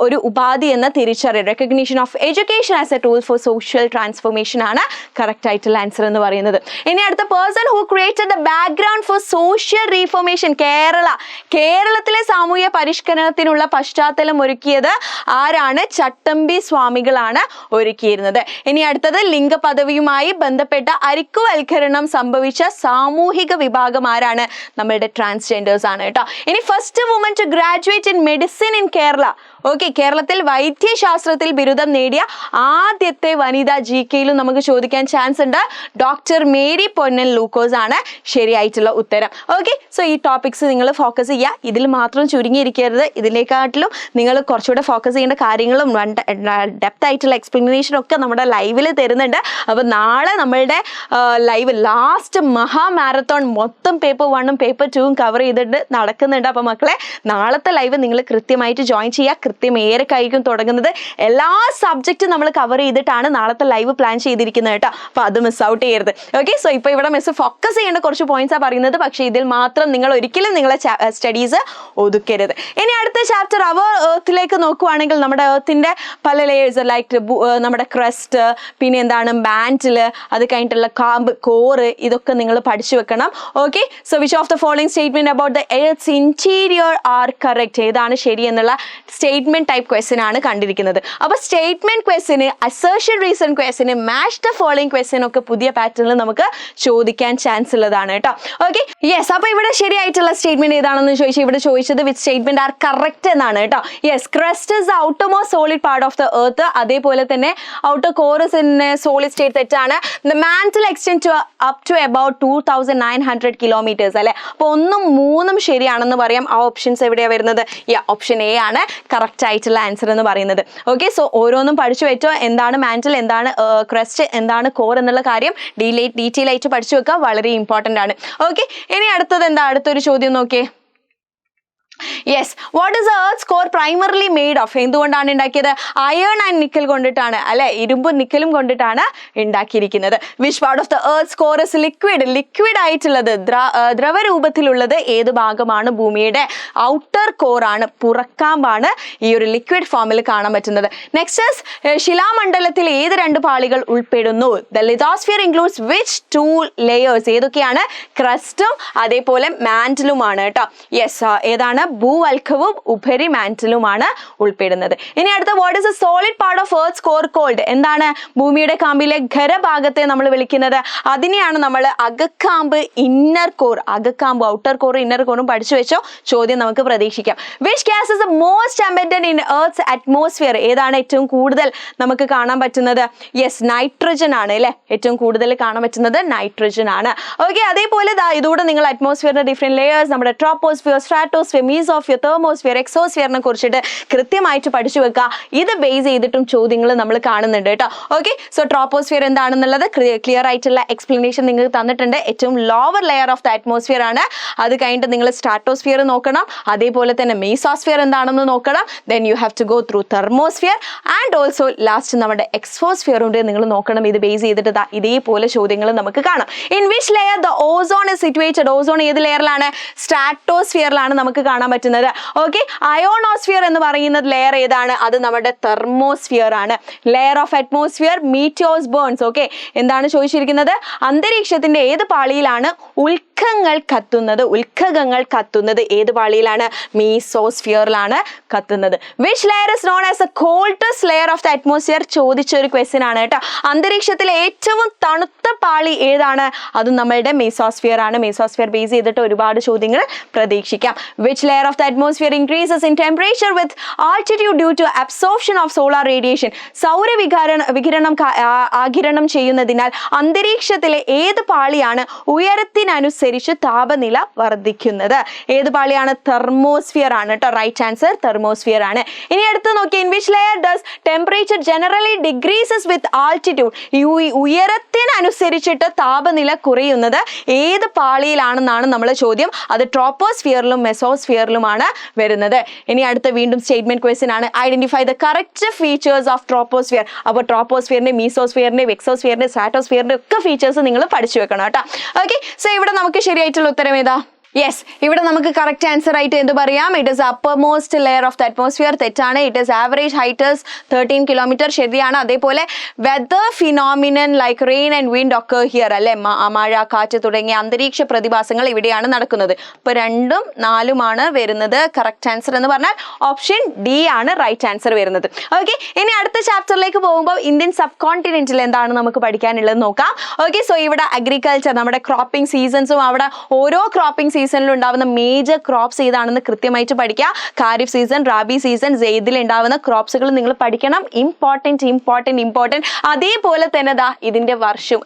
ഒരു ഉപാധി എന്ന തിരിച്ചറിയൽ, recognition of education as a tool for social transformation ആണ് കറക്റ്റ് ആയിട്ടുള്ള ആൻസർ എന്ന് പറയുന്നത്. ഇനി അടുത്ത person who created the background for social reformation, കേരളത്തിലെ സാമൂഹ്യ പരിഷ്കരണത്തിനുള്ള പശ്ചാത്തലം ഒരുക്കിയത് ആരാണ്? ചട്ടമ്പി സ്വാമികളാണ് ഒരുക്കിയിരുന്നത്. ഇനി അടുത്തത് ലിംഗ പദവിയുമായി ബന്ധപ്പെട്ട അരിക്കുവൽക്കരണം സംഭവിച്ച സാമൂഹിക വിഭാഗം ആരാണ്? നമ്മളുടെ ട്രാൻസ്ജെൻഡേഴ്സ് ആണ് കേട്ടോ. ഇനി first woman to graduate in medicine in Kerala. Okay, കേരളത്തിൽ വൈദ്യശാസ്ത്രത്തിൽ ബിരുദം നേടിയ ആദ്യത്തെ വനിത GK-യിലും നമുക്ക് ചോദിക്കാൻ ചാൻസ് ഉണ്ട്. ഡോക്ടർ മേരി പൊന്നൻ ലൂക്കോസ് ആണ് ശരിയായിട്ടുള്ള ഉത്തരം. ഓക്കെ, സോ ഈ ടോപ്പിക്സ് നിങ്ങൾ ഫോക്കസ് ചെയ്യുക. ഇതിൽ മാത്രം ചുരുങ്ങിയിരിക്കരുത്. ഇതിലേക്കാട്ടിലും നിങ്ങൾ കുറച്ചുകൂടെ ഫോക്കസ് ചെയ്യേണ്ട കാര്യങ്ങളും ഡെപ്ത് ആയിട്ടുള്ള എക്സ്പ്ലനേഷനും ഒക്കെ നമ്മുടെ ലൈവിൽ തരുന്നുണ്ട്. അപ്പോൾ നാളെ നമ്മളുടെ ലൈവ് ലാസ്റ്റ് മഹാ മാരത്തോൺ മൊത്തം പേപ്പർ 1ഉം പേപ്പർ 2ഉം കവർ ചെയ്തിട്ട് നടക്കുന്നുണ്ട്. അപ്പോൾ മക്കളെ, നാളത്തെ ലൈവ് നിങ്ങൾ കൃത്യമായിട്ട് ജോയിൻ ചെയ്യുക. കൃത്യം ഏറെക്കായിരിക്കും തുടങ്ങുന്നത്. എല്ലാ സബ്ജക്റ്റും നമ്മൾ കവർ ചെയ്തിട്ടാണ് നാളത്തെ ലൈവ് പ്ലാൻ ചെയ്തിരിക്കുന്നത് കേട്ടോ. അപ്പോൾ അത് മിസ് ഔട്ട് ചെയ്യരുത്. ഓക്കെ, സോ ഇപ്പോൾ ഇവിടെ മിസ് ഫോക്കസ് ചെയ്യേണ്ട കുറച്ച് പോയിന്റ്സാണ് പറയുന്നത്. പക്ഷേ ഇതിൽ മാത്രം നിങ്ങൾ ഒരിക്കലും നിങ്ങളെ സ്റ്റഡീസ് ഒതുക്കരുത്. ഇനി അടുത്ത ചാപ്റ്റർ അവർ എർത്തിലേക്ക് നോക്കുവാണെങ്കിൽ നമ്മുടെ എർത്തിന്റെ പല ലേയേഴ്സ്, ലൈക്ക് നമ്മുടെ ക്രസ്റ്റ്, പിന്നെ എന്താണ് മാന്റില്, അത് കഴിഞ്ഞിട്ടുള്ള കാമ്പ്, കോറ്, ഇതൊക്കെ നിങ്ങൾ പഠിച്ചു വെക്കണം. Okay, so which of the following statement about the earth's interior are correct? ഏതാണ് ശരി എന്നുള്ള സ്റ്റേറ്റ്മെന്റ് ടൈപ്പ് ക്വസ്റ്റ്യൻ ആണ് കണ്ടിരിക്കുന്നത്. അപ്പൊ statement question, assertion reason question, match the following question ഒക്കെ പുതിയ പാറ്റേണിൽ നമുക്ക് ചോദിക്കാൻ ചാൻസ് ഉള്ളതാണ് കേട്ടോ. ഓക്കെ, യെസ്, അപ്പൊ ഇവിടെ ശരിയായിട്ടുള്ള സ്റ്റേറ്റ്മെന്റ് ഏതാണെന്ന് ചോദിച്ചാൽ ഇവിടെ ചോദിച്ചത് വിച്ച് സ്റ്റേറ്റ്മെന്റ് ആർ കറക്റ്റ് എന്നാണ് കേട്ടോ. Yes, crust is outermost solid part of the earth. അതേപോലെ തന്നെ outer core is in solid state, തെറ്റാണ്. The mantle extend to up to about 2900 kilometres, അല്ലെ. അപ്പൊ 1ഉം 3ഉം ശരിയാണെന്ന് പറയാം. ആ ഓപ്ഷൻസ് എവിടെയാണ് വരുന്നത്? ഓപ്ഷൻ എ ആണ് കറക്റ്റ് ആയിട്ടുള്ള ആൻസർ എന്ന് പറയുന്നത്. ഓക്കെ, സോ ഓരോന്നും പഠിച്ചു വെച്ചോ. എന്താണ് മാന്റിൽ, എന്താണ് ക്രസ്റ്റ്, എന്താണ് കോർ എന്നുള്ള കാര്യം ഡീറ്റെയിൽ ആയിട്ട് പഠിച്ചു വെക്കുക. വളരെ ഇമ്പോർട്ടന്റ് ആണ്. ഓക്കെ, ഇനി അടുത്തത് എന്താ? അടുത്തൊരു ചോദ്യം നോക്കിയേ. Yes, what is earth's core primarily made of? എന്തുകൊണ്ടാണ് ഉണ്ടാക്കിയത്? അയേൺ ആൻഡ് നിക്കൽ കൊണ്ടിട്ടാണ്, അല്ലെ. ഇരുമ്പും നിക്കലും കൊണ്ടിട്ടാണ് ഉണ്ടാക്കിയിരിക്കുന്നത്. Which part of the earth's core is liquid ആയിട്ടുള്ളത്, ദ്രവരൂപത്തിലുള്ളത് ഏത് ഭാഗമാണ്? ഭൂമിയുടെ ഔട്ടർ കോർ ആണ്, പുറക്കാമ്പാണ് ഈ ഒരു ലിക്വിഡ് ഫോമിൽ കാണാൻ പറ്റുന്നത്. നെക്സ്റ്റ്, ശിലാമണ്ഡലത്തിൽ ഏത് 2 പാളികൾ ഉൾപ്പെടുന്നു? The lithosphere includes which 2 layers? ഏതൊക്കെയാണ്? ക്രസ്റ്റും അതേപോലെ മാന്റിലുമാണ് കേട്ടോ. യെസ്, ഏതാണ്? ഭൂവൽക്കവും ഉപരി മാന്റിലുമാണ് ഉൾപ്പെടുന്നത്. ഇനി അടുത്ത, what is a solid part of earth's core called? എന്താണ് ഭൂമിയുടെ കാമ്പിലെ ഖരഭാഗത്തെ നമ്മൾ വിളിക്കുന്നത്? അതിനെയാണ് നമ്മൾ അകക്കാമ്പ്, ഇന്നർ കോർ. അകക്കാമ്പ്, ഔട്ടർ കോർ, ഇന്നർ കോറും പഠിച്ചു വെച്ചോ. ചോദ്യം നമുക്ക് പ്രതീക്ഷിക്കാം. Which gas is the most abundant in earth's atmosphere? ഏതാണ് ഏറ്റവും കൂടുതൽ നമുക്ക് കാണാൻ പറ്റുന്നത്? യെസ്, നൈട്രജൻ ആണ്, അല്ലെ. ഏറ്റവും കൂടുതൽ കാണാൻ പറ്റുന്നത് നൈട്രജൻ ആണ്. ഓക്കെ, അതേപോലെ ഇതൂടെ നിങ്ങൾ അറ്റ്മോസ്ഫിയറിന്റെ ഡിഫറെന്റ് ലേയേഴ്സ്, നമ്മുടെ ട്രോപ്പോസ്ഫിയർ, സ്ട്രാറ്റോസ്ഫിയർ, മീസോസ്ഫിയർ, തെർമോസ്ഫിയർ, എക്സോസ്ഫിയറിനെ കുറിച്ചിട്ട് കൃത്യമായിട്ട് പഠിച്ചു വെക്കുക. ഇത് ബേസ് ചെയ്തിട്ടും ചോദ്യങ്ങൾ നമ്മൾ കാണുന്നുണ്ട് കേട്ടോ. ഓക്കെ, സോ ട്രോപ്പോസ്ഫിയർ എന്താണെന്നുള്ളത് ക്ലിയർ ആയിട്ടുള്ള എക്സ്പ്ലനേഷൻ നിങ്ങൾക്ക് തന്നിട്ടുണ്ട്. ഏറ്റവും lower layer of the atmosphere ആണ്. അത് കഴിഞ്ഞിട്ട് നിങ്ങൾ സ്ട്രാറ്റോസ്ഫിയർ നോക്കണം. അതേപോലെ തന്നെ മീസോസ്ഫിയർ എന്താണെന്ന് നോക്കണം. Then you have to go through thermosphere and also last നമ്മുടെ എക്സോസ്ഫിയർ ഉണ്ട് നിങ്ങൾ നോക്കണം. ഇത് ബേസ് ചെയ്തിട്ട് ഇതേപോലെ ചോദ്യങ്ങൾ നമുക്ക് കാണാം. In which layer the ozone is situated? Ozone ഏത് ലെയറിലാണ്? സ്ട്രാറ്റോസ്ഫിയറിലാണ് നമുക്ക് കാണാൻ പറ്റുന്നത്. ഓക്കെ, അയോണോസ്ഫിയർ എന്ന് പറയുന്നത് ലെയർ ഏതാണ്? അത് നമ്മുടെ തെർമോസ്ഫിയർ ആണ്. Layer of atmosphere, meteors burns. Okay, എന്താണ് ചോദിച്ചിരിക്കുന്നത്? അന്തരീക്ഷത്തിന്റെ ഏത് പാളിയിലാണ് ഉൽക്കങ്ങൾ കത്തുന്നത്? ഏത് പാളിയിലാണ്? മീസോസ്ഫിയറിലാണ് കത്തുന്നത്. Which layer is known as a coldest layer of the atmosphere? ചോദിച്ച ഒരു ക്വസ്റ്റ്യൻ ആണ് കേട്ടോ. അന്തരീക്ഷത്തിലെ ഏറ്റവും തണുത്ത പാളി ഏതാണ്? അത് നമ്മളുടെ മീസോസ്ഫിയർ ആണ്. മീസോസ്ഫിയർ ബേസ് ചെയ്തിട്ട് ഒരുപാട് ചോദ്യങ്ങൾ പ്രതീക്ഷിക്കാം. Which layer of the atmosphere increases in temperature with altitude due to absorption of solar radiation. സൗരവികിരണം ആഗിരണം ചെയ്യുന്നതിനാൽ അന്തരീക്ഷത്തിലെ ഏത് പാളിയാണ് ഉയരത്തിനനുസരിച്ച് താപനില വർദ്ധിക്കുന്നത്? ഏത് പാളിയാണ്? തെർമോസ്ഫിയർ ആണ് കേട്ടോ. റൈറ്റ് ആൻസർ തെർമോസ്ഫിയർ ആണ്. ഇനി അടുത്ത് നോക്കി, in which layer does temperature generally decreases with altitude? ഉയരത്തിനനുസരിച്ചിട്ട് താപനില കുറയുന്നത് ഏത് പാളിയിലാണെന്നാണ് നമ്മളെ ചോദ്യം. അത് ട്രോപ്പോസ്ഫിയറിലും മെസോസ്ഫിയറിലുമാണ് വരുന്നത്. ഇനി അടുത്ത വീണ്ടും സ്റ്റേറ്റ്മെന്റ് ക്വസ്റ്റ്യൻ ആണ്. Identify the correct features of troposphere. അപ്പോൾ ട്രോപ്പോസ്ഫിയറിന്റെ, മീസോസ്ഫിയറിന്റെ, വെക്സോസ്ഫിയറിന്റെ, സ്ട്രാറ്റോസ്ഫിയറിന്റെ ഒക്കെ ഫീച്ചേഴ്സ് നിങ്ങൾ പഠിച്ചു വെക്കണം കേട്ടോ. ഓക്കെ, സോ ഇവിടെ നമുക്ക് ശരിയായിട്ടുള്ള ഉത്തരം ഏതാ? യെസ്, ഇവിടെ നമുക്ക് കറക്റ്റ് ആൻസർ ആയിട്ട് എന്ത് പറയാം? It is uppermost layer of the atmosphere. തെറ്റാണ്. It is average height 13 kilometre. ശരിയാണ്. അതേപോലെ weather phenomenon like rain and wind ഒക്കെ ഹിയർ അല്ലെ, മഴ, കാറ്റ് തുടങ്ങിയ അന്തരീക്ഷ പ്രതിഭാസങ്ങൾ ഇവിടെയാണ് നടക്കുന്നത്. ഇപ്പൊ 2ഉം 4ഉമാണ് വരുന്നത്. കറക്റ്റ് ആൻസർ എന്ന് പറഞ്ഞാൽ ഓപ്ഷൻ ഡി ആണ് റൈറ്റ് ആൻസർ വരുന്നത്. ഓക്കെ, ഇനി അടുത്ത ചാപ്റ്ററിലേക്ക് പോകുമ്പോൾ ഇന്ത്യൻ സബ് കോണ്ടിനെന്റിൽ എന്താണ് നമുക്ക് പഠിക്കാനുള്ളത് നോക്കാം. ഓക്കെ, സോ ഇവിടെ അഗ്രികൾച്ചർ, നമ്മുടെ ക്രോപ്പിംഗ് സീസൺസും അവിടെ ഓരോ ക്രോപ്പിംഗ് സീസണിൽ ഉണ്ടാവുന്ന മേജർ ക്രോപ്സ് ഏതാണെന്ന് കൃത്യമായിട്ട് പഠിക്കുക. ഖാരിഫ് സീസൺ, റാബി സീസൺ, സെയ്ദിൽ ഉണ്ടാവുന്ന ക്രോപ്സുകൾ നിങ്ങൾ പഠിക്കണം. ഇമ്പോർട്ടൻറ്റ്. അതേപോലെ തന്നെ ദാ ഇതിന്റെ വർഷം,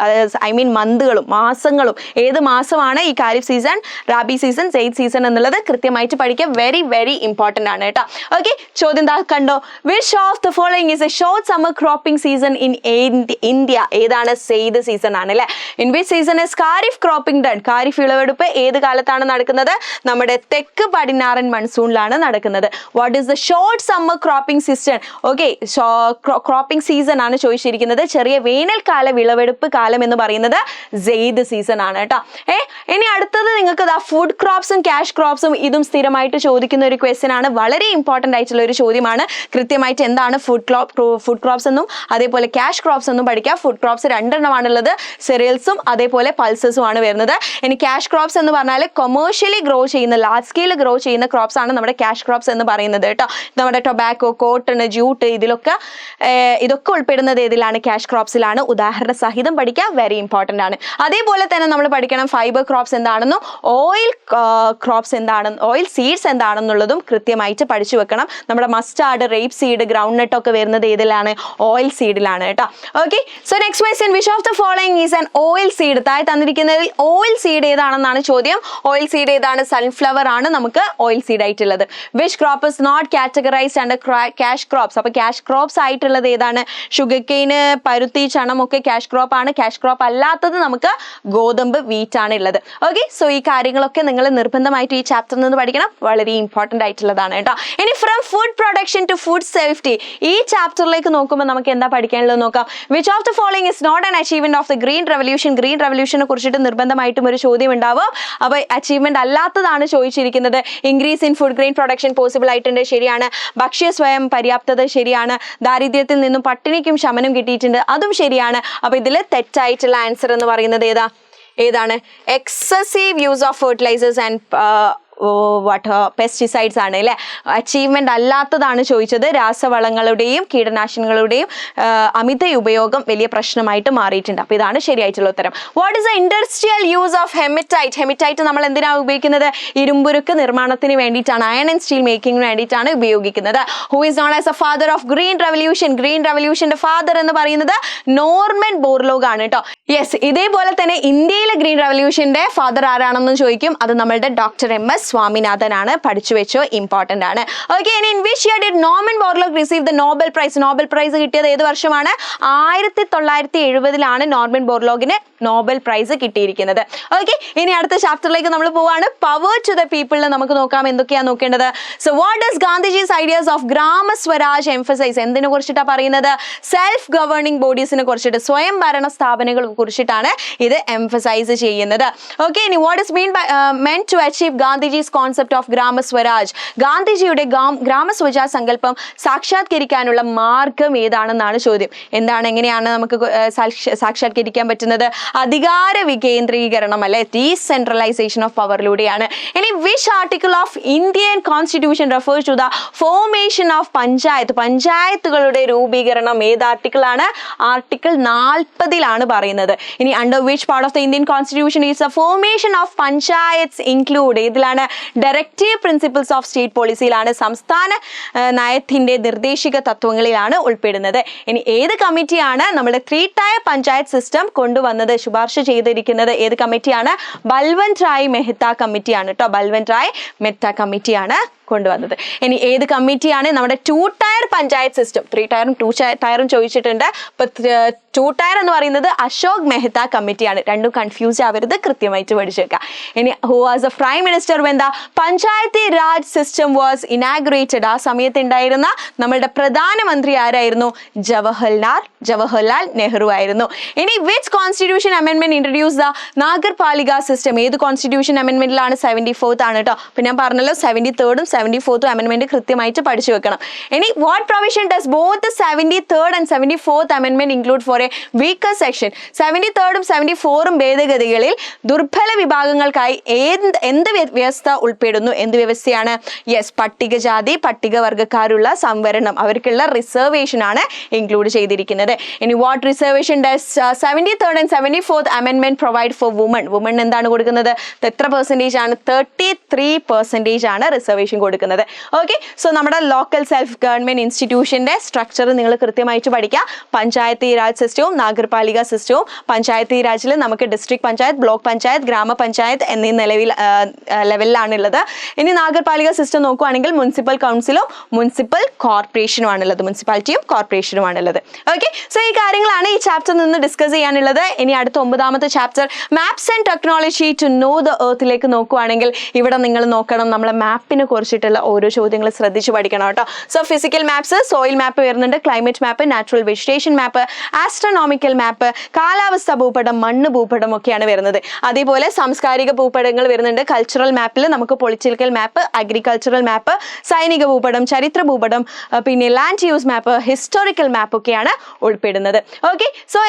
ഐ മീൻ മന്തുകളും മാസങ്ങളും, ഏത് മാസമാണ് ഈ kharif season, rabi season, zaid season എന്നുള്ളത് കൃത്യമായിട്ട് പഠിക്കുക. വെരി വെരി ഇമ്പോർട്ടൻ്റ് ആണ് കേട്ടോ. ഓക്കെ, ചോദ്യം ദാ കണ്ടോ. Which of the following is A short summer cropping season in India? ഏതാണ്? സെയ്ദ് സീസൺ ആണ് അല്ലെ. In which season is kharif cropping done? Kharif വിളവെടുപ്പ് ഏത് കാലത്താണ് നടക്കുന്നത്? നമ്മുടെ തെക്ക് പടിഞ്ഞാറൻ മൺസൂണിലാണ് നടക്കുന്നത്. What is the short summer cropping season? Okay, cropping season ആണ് ചോദിച്ചിരിക്കുന്നത്. ചെറിയ വേനൽക്കാല വിളവെടുപ്പ് കാലം എന്ന് പറയുന്നത് സെയ്ദ് സീസൺ ആണ് കേട്ടോ. ഇനി അടുത്തത് നിങ്ങൾക്ക് ഫുഡ് ക്രോപ്സും ക്യാഷ് ക്രോപ്സും ഇതും സ്ഥിരമായിട്ട് ചോദിക്കുന്ന ഒരു ക്വസ്റ്റ്യൻ ആണ്. വളരെ ഇമ്പോർട്ടൻ്റ് ആയിട്ടുള്ള ഒരു ചോദ്യമാണ്. കൃത്യമായിട്ട് എന്താണ് ഫുഡ് ക്രോപ്സ് എന്നും അതേപോലെ ക്യാഷ് ക്രോപ്സ് എന്നും പഠിക്കുക. Food crops 2 എണ്ണമാണുള്ളത്. സെറിയൽസും അതേപോലെ പൾസസും ആണ് വരുന്നത്. ഇനി ക്യാഷ് ക്രോപ്സ് എന്ന് പറഞ്ഞാൽ കൊമേഴ്ഷ്യലി ഗ്രോ ചെയ്യുന്ന, ലാർജ് സ്കെയിൽ ഗ്രോ ചെയ്യുന്ന ക്രോപ്സ് ആണ് നമ്മുടെ ക്യാഷ് ക്രോപ്സ് എന്ന് പറയുന്നത് കേട്ടോ. നമ്മുടെ ടൊബാക്കോ, കോട്ടൺ, ജൂട്ട്, ഇതൊക്കെ ഉൾപ്പെടുന്നത് ഏതിലാണ്? ക്യാഷ് ക്രോപ്സിലാണ്. ഉദാഹരണ സഹിതം പഠിക്കുക. വെരി ഇമ്പോർട്ടൻ്റ് ആണ്. അതേപോലെ തന്നെ നമ്മൾ പഠിക്കണം ഫൈബർ ക്രോപ്സ് എന്താണെന്നും ഓയിൽ ക്രോപ്സ് എന്താണെന്നും ഓയിൽ സീഡ്സ് എന്താണെന്നുള്ളതും കൃത്യമായിട്ട് പഠിച്ചു വെക്കണം. നമ്മുടെ മസ്റ്റാർഡ്, റേപ്പ് സീഡ്, ഗ്രൗണ്ട് നട്ട് ഒക്കെ വരുന്നത് ഏതിലാണ്? ഓയിൽ സീഡിലാണ് കേട്ടോ. Okay, so next question, which of the following is an oil seed? താഴെ തന്നിരിക്കുന്നതിൽ ഓയിൽ സീഡ് ഏതാണെന്നാണ് ചോദ്യം. ഓയിൽ സീഡ് ഏതാണ്? സൺഫ്ലവർ ആണ് നമുക്ക് ഓയിൽ സീഡ് ആയിട്ടുള്ളത്. Which crop is not categorised under cash crops? അപ്പൊ ക്യാഷ് ക്രോപ്സ് ആയിട്ടുള്ളത് ഏതാണ്? ഷുഗർ കെയിന്, പരുത്തി, ചണം ഒക്കെ ക്യാഷ് ക്രോപ്പ് ആണ്. ക്യാഷ് ക്രോപ്പ് അല്ലാത്തത് നമുക്ക് ഗോതമ്പ്, വീറ്റ് ആണ് ഉള്ളത്. ഓക്കെ, സോ ഈ കാര്യങ്ങളൊക്കെ നിങ്ങൾ നിർബന്ധമായിട്ട് ഈ ചാപ്റ്ററിൽ നിന്ന് പഠിക്കണം. വളരെ ഇമ്പോർട്ടൻ്റ് ആയിട്ടുള്ളതാണ് കേട്ടോ. ഇനി from food production to food safety, ഈ ചാപ്റ്ററിലേക്ക് നോക്കുമ്പോൾ നമുക്ക് എന്താ പഠിക്കാനുള്ളത് നോക്കാം. Which of the following is not an achievement of the green revolution? Green റെവല്യൂഷനെ കുറിച്ചിട്ട് നിർബന്ധമായിട്ടും ഒരു ചോദ്യം ഉണ്ടാവും. അപ്പൊ അച്ചീവ്മെന്റ് അല്ലാത്തതാണ് ചോദിച്ചിരിക്കുന്നത്. Increase in food grain production possible ആയിട്ടുണ്ട്. ശരിയാണ്. ഭക്ഷ്യ സ്വയം പര്യാപ്തത ശരിയാണ്. ദാരിദ്ര്യത്തിൽ നിന്നും പട്ടിണിക്കും ശമനം കിട്ടിയിട്ടുണ്ട്. അതും ശരിയാണ്. അപ്പൊ ഇതിൽ തെറ്റായിട്ടുള്ള ആൻസർ എന്ന് പറയുന്നത് ഏതാണ്? Excessive use of fertilisers and pesticides ആണ് അല്ലെ. അച്ചീവ്മെന്റ് അല്ലാത്തതാണ് ചോദിച്ചത്. രാസവളങ്ങളുടെയും കീടനാശിനികളുടെയും അമിത ഉപയോഗം വലിയ പ്രശ്നമായിട്ട് മാറിയിട്ടുണ്ട്. അപ്പൊ ഇതാണ് ശരിയായിട്ടുള്ള ഉത്തരം. What is the industrial use of hematite? Hematite നമ്മൾ എന്തിനാണ് ഉപയോഗിക്കുന്നത്? ഇരുമ്പുരുക്ക് നിർമ്മാണത്തിന് വേണ്ടിയിട്ടാണ്, അയൺ ആൻഡ് സ്റ്റീൽ മേക്കിങ്ങിന് വേണ്ടിയിട്ടാണ് ഉപയോഗിക്കുന്നത്. Who is known as a father of green revolution? Green റെവല്യൂഷന്റെ ഫാദർ എന്ന് പറയുന്നത് നോർമൻ ബോർലോഗ് ആണ് കേട്ടോ. യെസ്, ഇതേപോലെ തന്നെ ഇന്ത്യയിലെ ഗ്രീൻ റെവല്യൂഷന്റെ ഫാദർ ആരാണെന്ന് ചോദിക്കും. അത് നമ്മളുടെ ഡോക്ടർ MS സ്വാമിനാഥൻ ആണ്. പഠിച്ചു വെച്ചോ, ഇമ്പോർട്ടന്റ് ആണ്. ഓക്കെ, ഇനി in which year did Norman Borlaug receive the Nobel prize? Nobel prize കിട്ടിയത് ഏത് വർഷമാണ്? 1970 നോർമൻ ബോർലോഗിന് നോബൽ പ്രൈസ് കിട്ടിയിരിക്കുന്നത്. ഓക്കെ, ഇനി അടുത്ത ചാപ്റ്ററിലേക്ക് നമ്മൾ പോവാണ്. പവർ ടു ദ പീപ്പിളിൽ നമുക്ക് നോക്കാം എന്തൊക്കെയാണ് നോക്കേണ്ടത്. So what does Gandhiji's ideas of ഗ്രാമ സ്വരാജ് എംഫസൈസ്? എന്തിനെ കുറിച്ചിട്ടാണ് പറയുന്നത്? സെൽഫ് ഗവേണിംഗ് ബോഡീസിനെ കുറിച്ചിട്ട്, സ്വയം ഭരണ സ്ഥാപനങ്ങളെ കുറിച്ചിട്ടാണ് ഇത് എംഫസൈസ് ചെയ്യുന്നത്. ഓക്കെ, ഇനി what is meant to achieve Gandhiji's concept of ഗ്രാമ സ്വരാജ്? ഗാന്ധിജിയുടെ ഗ്രാമ സ്വരാജ് സങ്കല്പം സാക്ഷാത്കരിക്കാനുള്ള മാർഗം ഏതാണെന്നാണ് ചോദ്യം. എങ്ങനെയാണ് നമുക്ക് സാക്ഷാത്കരിക്കാൻ പറ്റുന്നത്? അധികാര വികേന്ദ്രീകരണം അല്ലെ, ഡീസെൻട്രലൈസേഷൻ ഓഫ് പവറിലൂടെയാണ്. ഇനി which article of Indian constitution refers to the formation of panchayat? പഞ്ചായത്തുകളുടെ രൂപീകരണം ഏത് ആർട്ടിക്കിൾ ആണ്? ആർട്ടിക്കിൾ 40 പറയുന്നത്. ഇനി under which part of the Indian constitution is the formation of panchayats include? ഇതിലാണ് എന്താണ്? ഡയറക്റ്റീവ് പ്രിൻസിപ്പിൾസ് ഓഫ് സ്റ്റേറ്റ് പോളിസിയിലാണ്, സംസ്ഥാന നയത്തിന്റെ നിർദ്ദേശിക തത്വങ്ങളിലാണ് ഉൾപ്പെടുന്നത്. ഇനി ഏത് കമ്മിറ്റിയാണ് നമ്മുടെ 3-tier പഞ്ചായത്ത് സിസ്റ്റം കൊണ്ടുവന്നത്, ശുപാർശ ചെയ്തിരിക്കുന്നത്? ഏത് കമ്മിറ്റിയാണ്? ബൽവന്ത് റായ് മെഹ്ത്ത കമ്മിറ്റിയാണ് കേട്ടോ. ബൽവന്ത് റായ് മെഹ്ത്ത കമ്മിറ്റിയാണ് കൊണ്ടുവന്നത്. ഇനി ഏത് കമ്മിറ്റിയാണ് നമ്മുടെ 2-tier പഞ്ചായത്ത് സിസ്റ്റം? 3-tierഉം 2-tierഉം ചോദിച്ചിട്ടുണ്ട്. ഇപ്പൊ 2-tier എന്ന് പറയുന്നത് അശോക് മെഹ്ത്ത കമ്മിറ്റിയാണ്. രണ്ടും കൺഫ്യൂസ് ആവരുത്, കൃത്യമായിട്ട് പഠിച്ചു വെക്കുക. ഇനി who was the prime minister when the Panchayati Raj system was inaugurated? ആ സമയത്ത് ഉണ്ടായിരുന്ന നമ്മളുടെ പ്രധാനമന്ത്രി ആരായിരുന്നു? ജവഹർലാൽ നെഹ്റു ആയിരുന്നു. ഇനി വിച്ച് കോൺസ്റ്റിറ്റ്യൂഷൻ അമെൻമെന്റ് ഇൻട്രൊഡ്യൂസ് ദ നാഗർപാലിക സിസ്റ്റം? ഏത് കോൺസ്റ്റിറ്റ്യൂഷൻ അമെൻമെന്റിലാണ്? 74th ആണ് കേട്ടോ. അപ്പൊ ഞാൻ പറഞ്ഞല്ലോ 73rd-ഉം 74th അമെൻമെന്റ് കൃത്യമായിട്ട് പഠിച്ചു വെക്കണം. ഇനി what provision does both the 73rd and 74th അമെൻമെന്റ് include for a weaker section? 73rd-ഉം 74th ഭേദഗതികളിൽ ദുർബല വിഭാഗങ്ങൾക്കായി എന്ത് വ്യവസ്ഥ ഉൾപ്പെടുന്നു? എന്ത് വ്യവസ്ഥയാണ്? യെസ്, പട്ടികജാതി പട്ടികവർഗക്കാരുള്ള സംവരണം, അവർക്കുള്ള റിസർവേഷൻ ആണ് ഇൻക്ലൂഡ് ചെയ്തിരിക്കുന്നത്. ഇനി what reservation does 73rd and 74th അമെൻമെന്റ് പ്രൊവൈഡ് ഫോർ വുമൺ? വുമൺ എന്താണ് കൊടുക്കുന്നത്? എത്ര പെർസെന്റേജ് ആണ്? 33% ആണ് റിസർവേഷൻ കൊടുക്കുന്നത്. ഓക്കെ, സോ നമ്മുടെ ലോക്കൽ സെൽഫ് ഗവൺമെന്റ് ഇൻസ്റ്റിറ്റ്യൂഷന്റെ സ്ട്രക്ചർ നിങ്ങൾ കൃത്യമായിട്ട് പഠിക്കുക. പഞ്ചായത്തി രാജ് സിസ്റ്റവും നാഗർപാലിക സിസ്റ്റവും. പഞ്ചായത്തി രാജിൽ നമുക്ക് ഡിസ്ട്രിക്ട് പഞ്ചായത്ത്, ബ്ലോക്ക് പഞ്ചായത്ത്, ഗ്രാമപഞ്ചായത്ത് എന്നീ ലെവലിലാണുള്ളത്. ഇനി നാഗർപാലിക സിസ്റ്റം നോക്കുകയാണെങ്കിൽ മുനിസിപ്പൽ കൗൺസിലും മുനിസിപ്പൽ കോർപ്പറേഷനും ആണുള്ളത്, മുനിസിപ്പാലിറ്റിയും കോർപ്പറേഷനും ആണുള്ളത്. ഓക്കെ, സോ ഈ കാര്യങ്ങളാണ് ഈ ചാപ്റ്ററിൽ നിന്ന് ഡിസ്കസ് ചെയ്യാനുള്ളത്. ഇനി അടുത്ത 9ാമത്തെ chapter maps and technology to know the എർത്തിലേക്ക് നോക്കുകയാണെങ്കിൽ ഇവിടെ നിങ്ങൾ നോക്കണം, നമ്മളെ മാപ്പിനെ കുറിച്ചിട്ടുള്ള ഓരോ ചോദ്യങ്ങൾ ശ്രദ്ധിച്ച് പഠിക്കണം കേട്ടോ. സോ ഫിസിക്കൽ മാപ്സ്, സോയിൽ മാപ്പ് വരുന്നുണ്ട്, ക്ലൈമറ്റ് മാപ്പ്, നാച്ചുറൽ വെജിറ്റേഷൻ മാപ്പ്, ആസ്ട്രോണോമിക്കൽ മാപ്പ്, കാലാവസ്ഥ ഭൂപടം, മണ്ണ് ഭൂപടം ഒക്കെയാണ് വരുന്നത്. അതേപോലെ സാംസ്കാരിക ഭൂപടങ്ങൾ വരുന്നുണ്ട്. കൾച്ചറൽ മാപ്പിൽ നമുക്ക് പൊളിറ്റിക്കൽ മാപ്പ്, അഗ്രികൾച്ചറൽ മാപ്പ്, സൈനിക ഭൂപടം, ചരിത്ര ഭൂപടം, പിന്നെ ലാൻഡ് യൂസ് മാപ്പ്, ഹിസ്റ്റോറിക്കൽ മാപ്പ് ഒക്കെയാണ് ഉൾപ്പെടുന്നത്. ഓക്കെ, സോ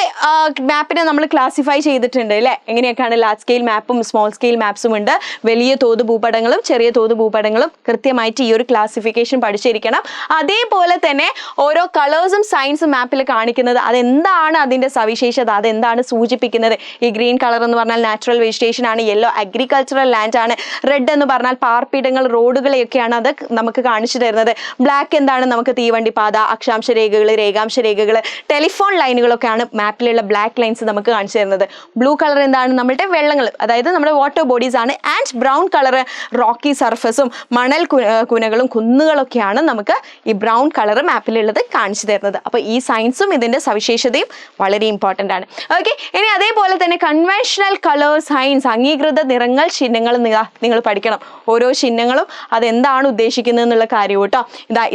മാപ്പിനെ നമ്മൾ ക്ലാസിഫൈ ചെയ്തിട്ടുണ്ട് അല്ലേ? എങ്ങനെയൊക്കെയാണ്? ലാർജ് സ്കെയിൽ മാപ്പും സ്മോൾ സ്കെയിൽ മാപ്സും ഉണ്ട്. വലിയ തോത് ഭൂപടങ്ങളും ചെറിയ തോത് ഭൂപടങ്ങളും കൃത്യമായിട്ട് ഈ ഒരു ക്ലാസിഫിക്കേഷൻ പഠിച്ചിരിക്കണം. അതേപോലെ തന്നെ ഓരോ കളേഴ്സും സയൻസും മാപ്പിൽ കാണിക്കുന്നത് അതെന്താണ്, അതിന്റെ സവിശേഷത, അതെന്താണ് സൂചിപ്പിക്കുന്നത്? ഈ ഗ്രീൻ കളർ എന്ന് പറഞ്ഞാൽ നാച്ചുറൽ വെജിറ്റേഷൻ ആണ്, യെല്ലോ അഗ്രികൾച്ചറൽ ലാൻഡ് ആണ്, റെഡ് എന്ന് പറഞ്ഞാൽ പാർപ്പിടങ്ങൾ, റോഡുകളെയൊക്കെയാണ് അത് നമുക്ക് കാണിച്ചു തരുന്നത്. ബ്ലാക്ക് എന്താണ്? നമുക്ക് തീവണ്ടി പാത, അക്ഷാംശ രേഖകൾ, രേഖാംശ രേഖകൾ, ടെലിഫോൺ ലൈനുകളൊക്കെയാണ് മാപ്പിലുള്ള ബ്ലാക്ക് ലൈൻസ് നമുക്ക് കാണിച്ചു തരുന്നത്. ബ്ലൂ കളർ എന്താണ്? നമ്മുടെ വെള്ളങ്ങൾ, അതായത് നമ്മുടെ വാട്ടർ ബോഡീസ് ആണ്. ആൻഡ് ബ്രൗൺ കളർ റോക്കി സർഫസും മണൽ കുനകളും കുന്നുകളൊക്കെയാണ് നമുക്ക് ഈ ബ്രൗൺ കളർ മാപ്പിലുള്ളത് കാണിച്ചു തരുന്നത്. അപ്പോൾ ഈ സയൻസും ഇതിന്റെ സവിശേഷതയും വളരെ ഇമ്പോർട്ടൻ്റ് ആണ്. ഓക്കെ, ഇനി അതേപോലെ തന്നെ കൺവെൻഷണൽ കളർ സയൻസ്, അംഗീകൃത നിറങ്ങൾ, ചിഹ്നങ്ങൾ നിങ്ങൾ പഠിക്കണം. ഓരോ ചിഹ്നങ്ങളും അതെന്താണ് ഉദ്ദേശിക്കുന്നത് എന്നുള്ള കാര്യം കേട്ടോ.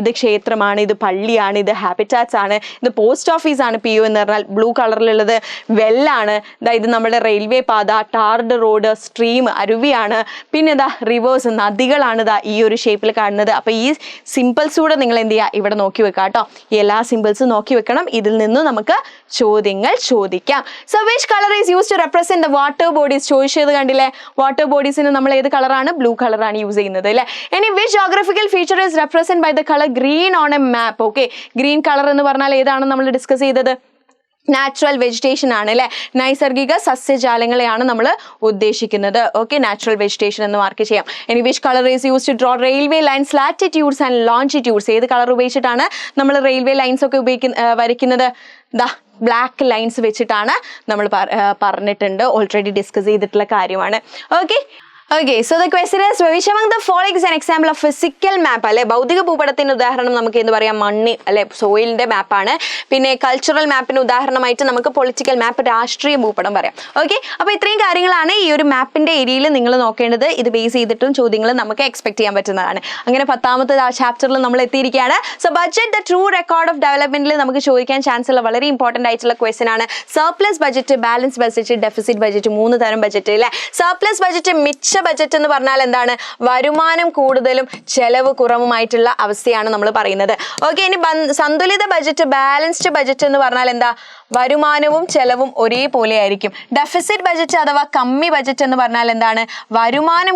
ഇത് ക്ഷേത്രമാണ്, ഇത് പള്ളിയാണ്, ഇത് ഹാബിറ്റാറ്റ്സ് ആണ്, ഇത് പോസ്റ്റ് ഓഫീസ് ആണ്. PO എന്ന് പറഞ്ഞാൽ ബ്ലൂ കളറിലുള്ളത് വെല്ലാണ്. ഇത് നമ്മുടെ റെയിൽവേ പാത, ടാർഡ് റോഡ്, സ്ട്രീം അരുവിയാണ്. പിന്നെ റിവേഴ്സ് നദികളാണ് ഈ ഒരു ഷേപ്പിൽ കാണുന്നത്. അപ്പൊ ഈ സിമ്പിൾസ് കൂടെ നിങ്ങൾ എന്ത് ചെയ്യുക, ഇവിടെ നോക്കി വെക്കുക കേട്ടോ. ഈ എല്ലാ സിമ്പിൾസും നോക്കി വെക്കണം. ഇതിൽ നിന്നും നമുക്ക് ചോദ്യങ്ങൾ ചോദിക്കാം. So which colour is use to represent the water bodies? ചോദിച്ചത് കണ്ടില്ലേ? വാട്ടർ ബോഡീസിന് നമ്മൾ ഏത് കളറാണ്? ബ്ലൂ കളറാണ് യൂസ് ചെയ്യുന്നത് അല്ലേ? ഇനി which geographical feature is represent by the colour green on a map? Okay, green colour എന്ന് പറഞ്ഞാൽ ഏതാണ് നമ്മൾ ഡിസ്കസ് ചെയ്തത്? നാച്ചുറൽ വെജിറ്റേഷൻ ആണ് അല്ലെ? നൈസർഗിക സസ്യജാലങ്ങളെയാണ് നമ്മൾ ഉദ്ദേശിക്കുന്നത്. ഓക്കെ, നാച്ചുറൽ വെജിറ്റേഷൻ എന്ന് മാർക്ക് ചെയ്യാം. ഇനി which colour is use to draw railway lines, latitudes and longitudes? ഏത് കളർ ഉപയോഗിച്ചിട്ടാണ് നമ്മൾ റെയിൽവേ ലൈൻസ് ഒക്കെ വരയ്ക്കുന്നത്? ബ്ലാക്ക് ലൈൻസ് വെച്ചിട്ടാണ് നമ്മൾ പറഞ്ഞിട്ടുണ്ട്, ഓൾറെഡി ഡിസ്കസ് ചെയ്തിട്ടുള്ള കാര്യമാണ്. Okay, so the question is, which among the following is an example of physical map? അല്ലെ, ഭൗതിക ഭൂപടത്തിന് ഉദാഹരണം നമുക്ക് എന്ത് പറയാം? മണ്ണ് അല്ലെ, സോയിലിന്റെ മാപ്പാണ്. പിന്നെ കൾച്ചറൽ മാപ്പിന് ഉദാഹരണമായിട്ട് നമുക്ക് പൊളിറ്റിക്കൽ മാപ്പ്, രാഷ്ട്രീയ ഭൂപടം പറയാം. ഓക്കെ, അപ്പൊ ഇത്രയും കാര്യങ്ങളാണ് ഈ ഒരു മാപ്പിന്റെ ഏരിയയിൽ നിങ്ങൾ നോക്കേണ്ടത്. ഇത് ബേസ് ചെയ്തിട്ടും ചോദ്യങ്ങൾ നമുക്ക് എക്സ്പെക്ട് ചെയ്യാൻ പറ്റുന്നതാണ്. അങ്ങനെ 10ാമത്തെ ചാപ്റ്ററിൽ നമ്മൾ എത്തിയിരിക്കുകയാണ്. So budget the true record of ഡെവലപ്മെന്റിൽ നമുക്ക് ചോദിക്കാൻ ചാൻസ് ഉള്ള വളരെ ഇമ്പോർട്ടന്റ് ആയിട്ടുള്ള ക്വസ്റ്റൻ ആണ് surplus budget, balance budget, deficit budget. 3 തരം ബഡ്ജറ്റ് അല്ലെ. സർപ്ലസ് ബഡ്ജറ്റ്, മിച്ച ബഡ്ജറ്റ് എന്ന് പറഞ്ഞാൽ എന്താണ്? വരുമാനം കൂടുതലും ചെലവ് കുറവുമായിട്ടുള്ള അവസ്ഥയാണ് നമ്മൾ പറയുന്നത്. ഓക്കെ, ഇനി സന്തുലിത ബഡ്ജറ്റ്, ബാലൻസ്ഡ് ബഡ്ജറ്റ് എന്ന് പറഞ്ഞാൽ എന്താ? വരുമാനവും ചെലവും ഒരേപോലെ ആയിരിക്കും. ഡെഫിസിറ്റ് ബജറ്റ് അഥവാ കമ്മി ബജറ്റ് എന്ന് പറഞ്ഞാൽ എന്താണ്? വരുമാനം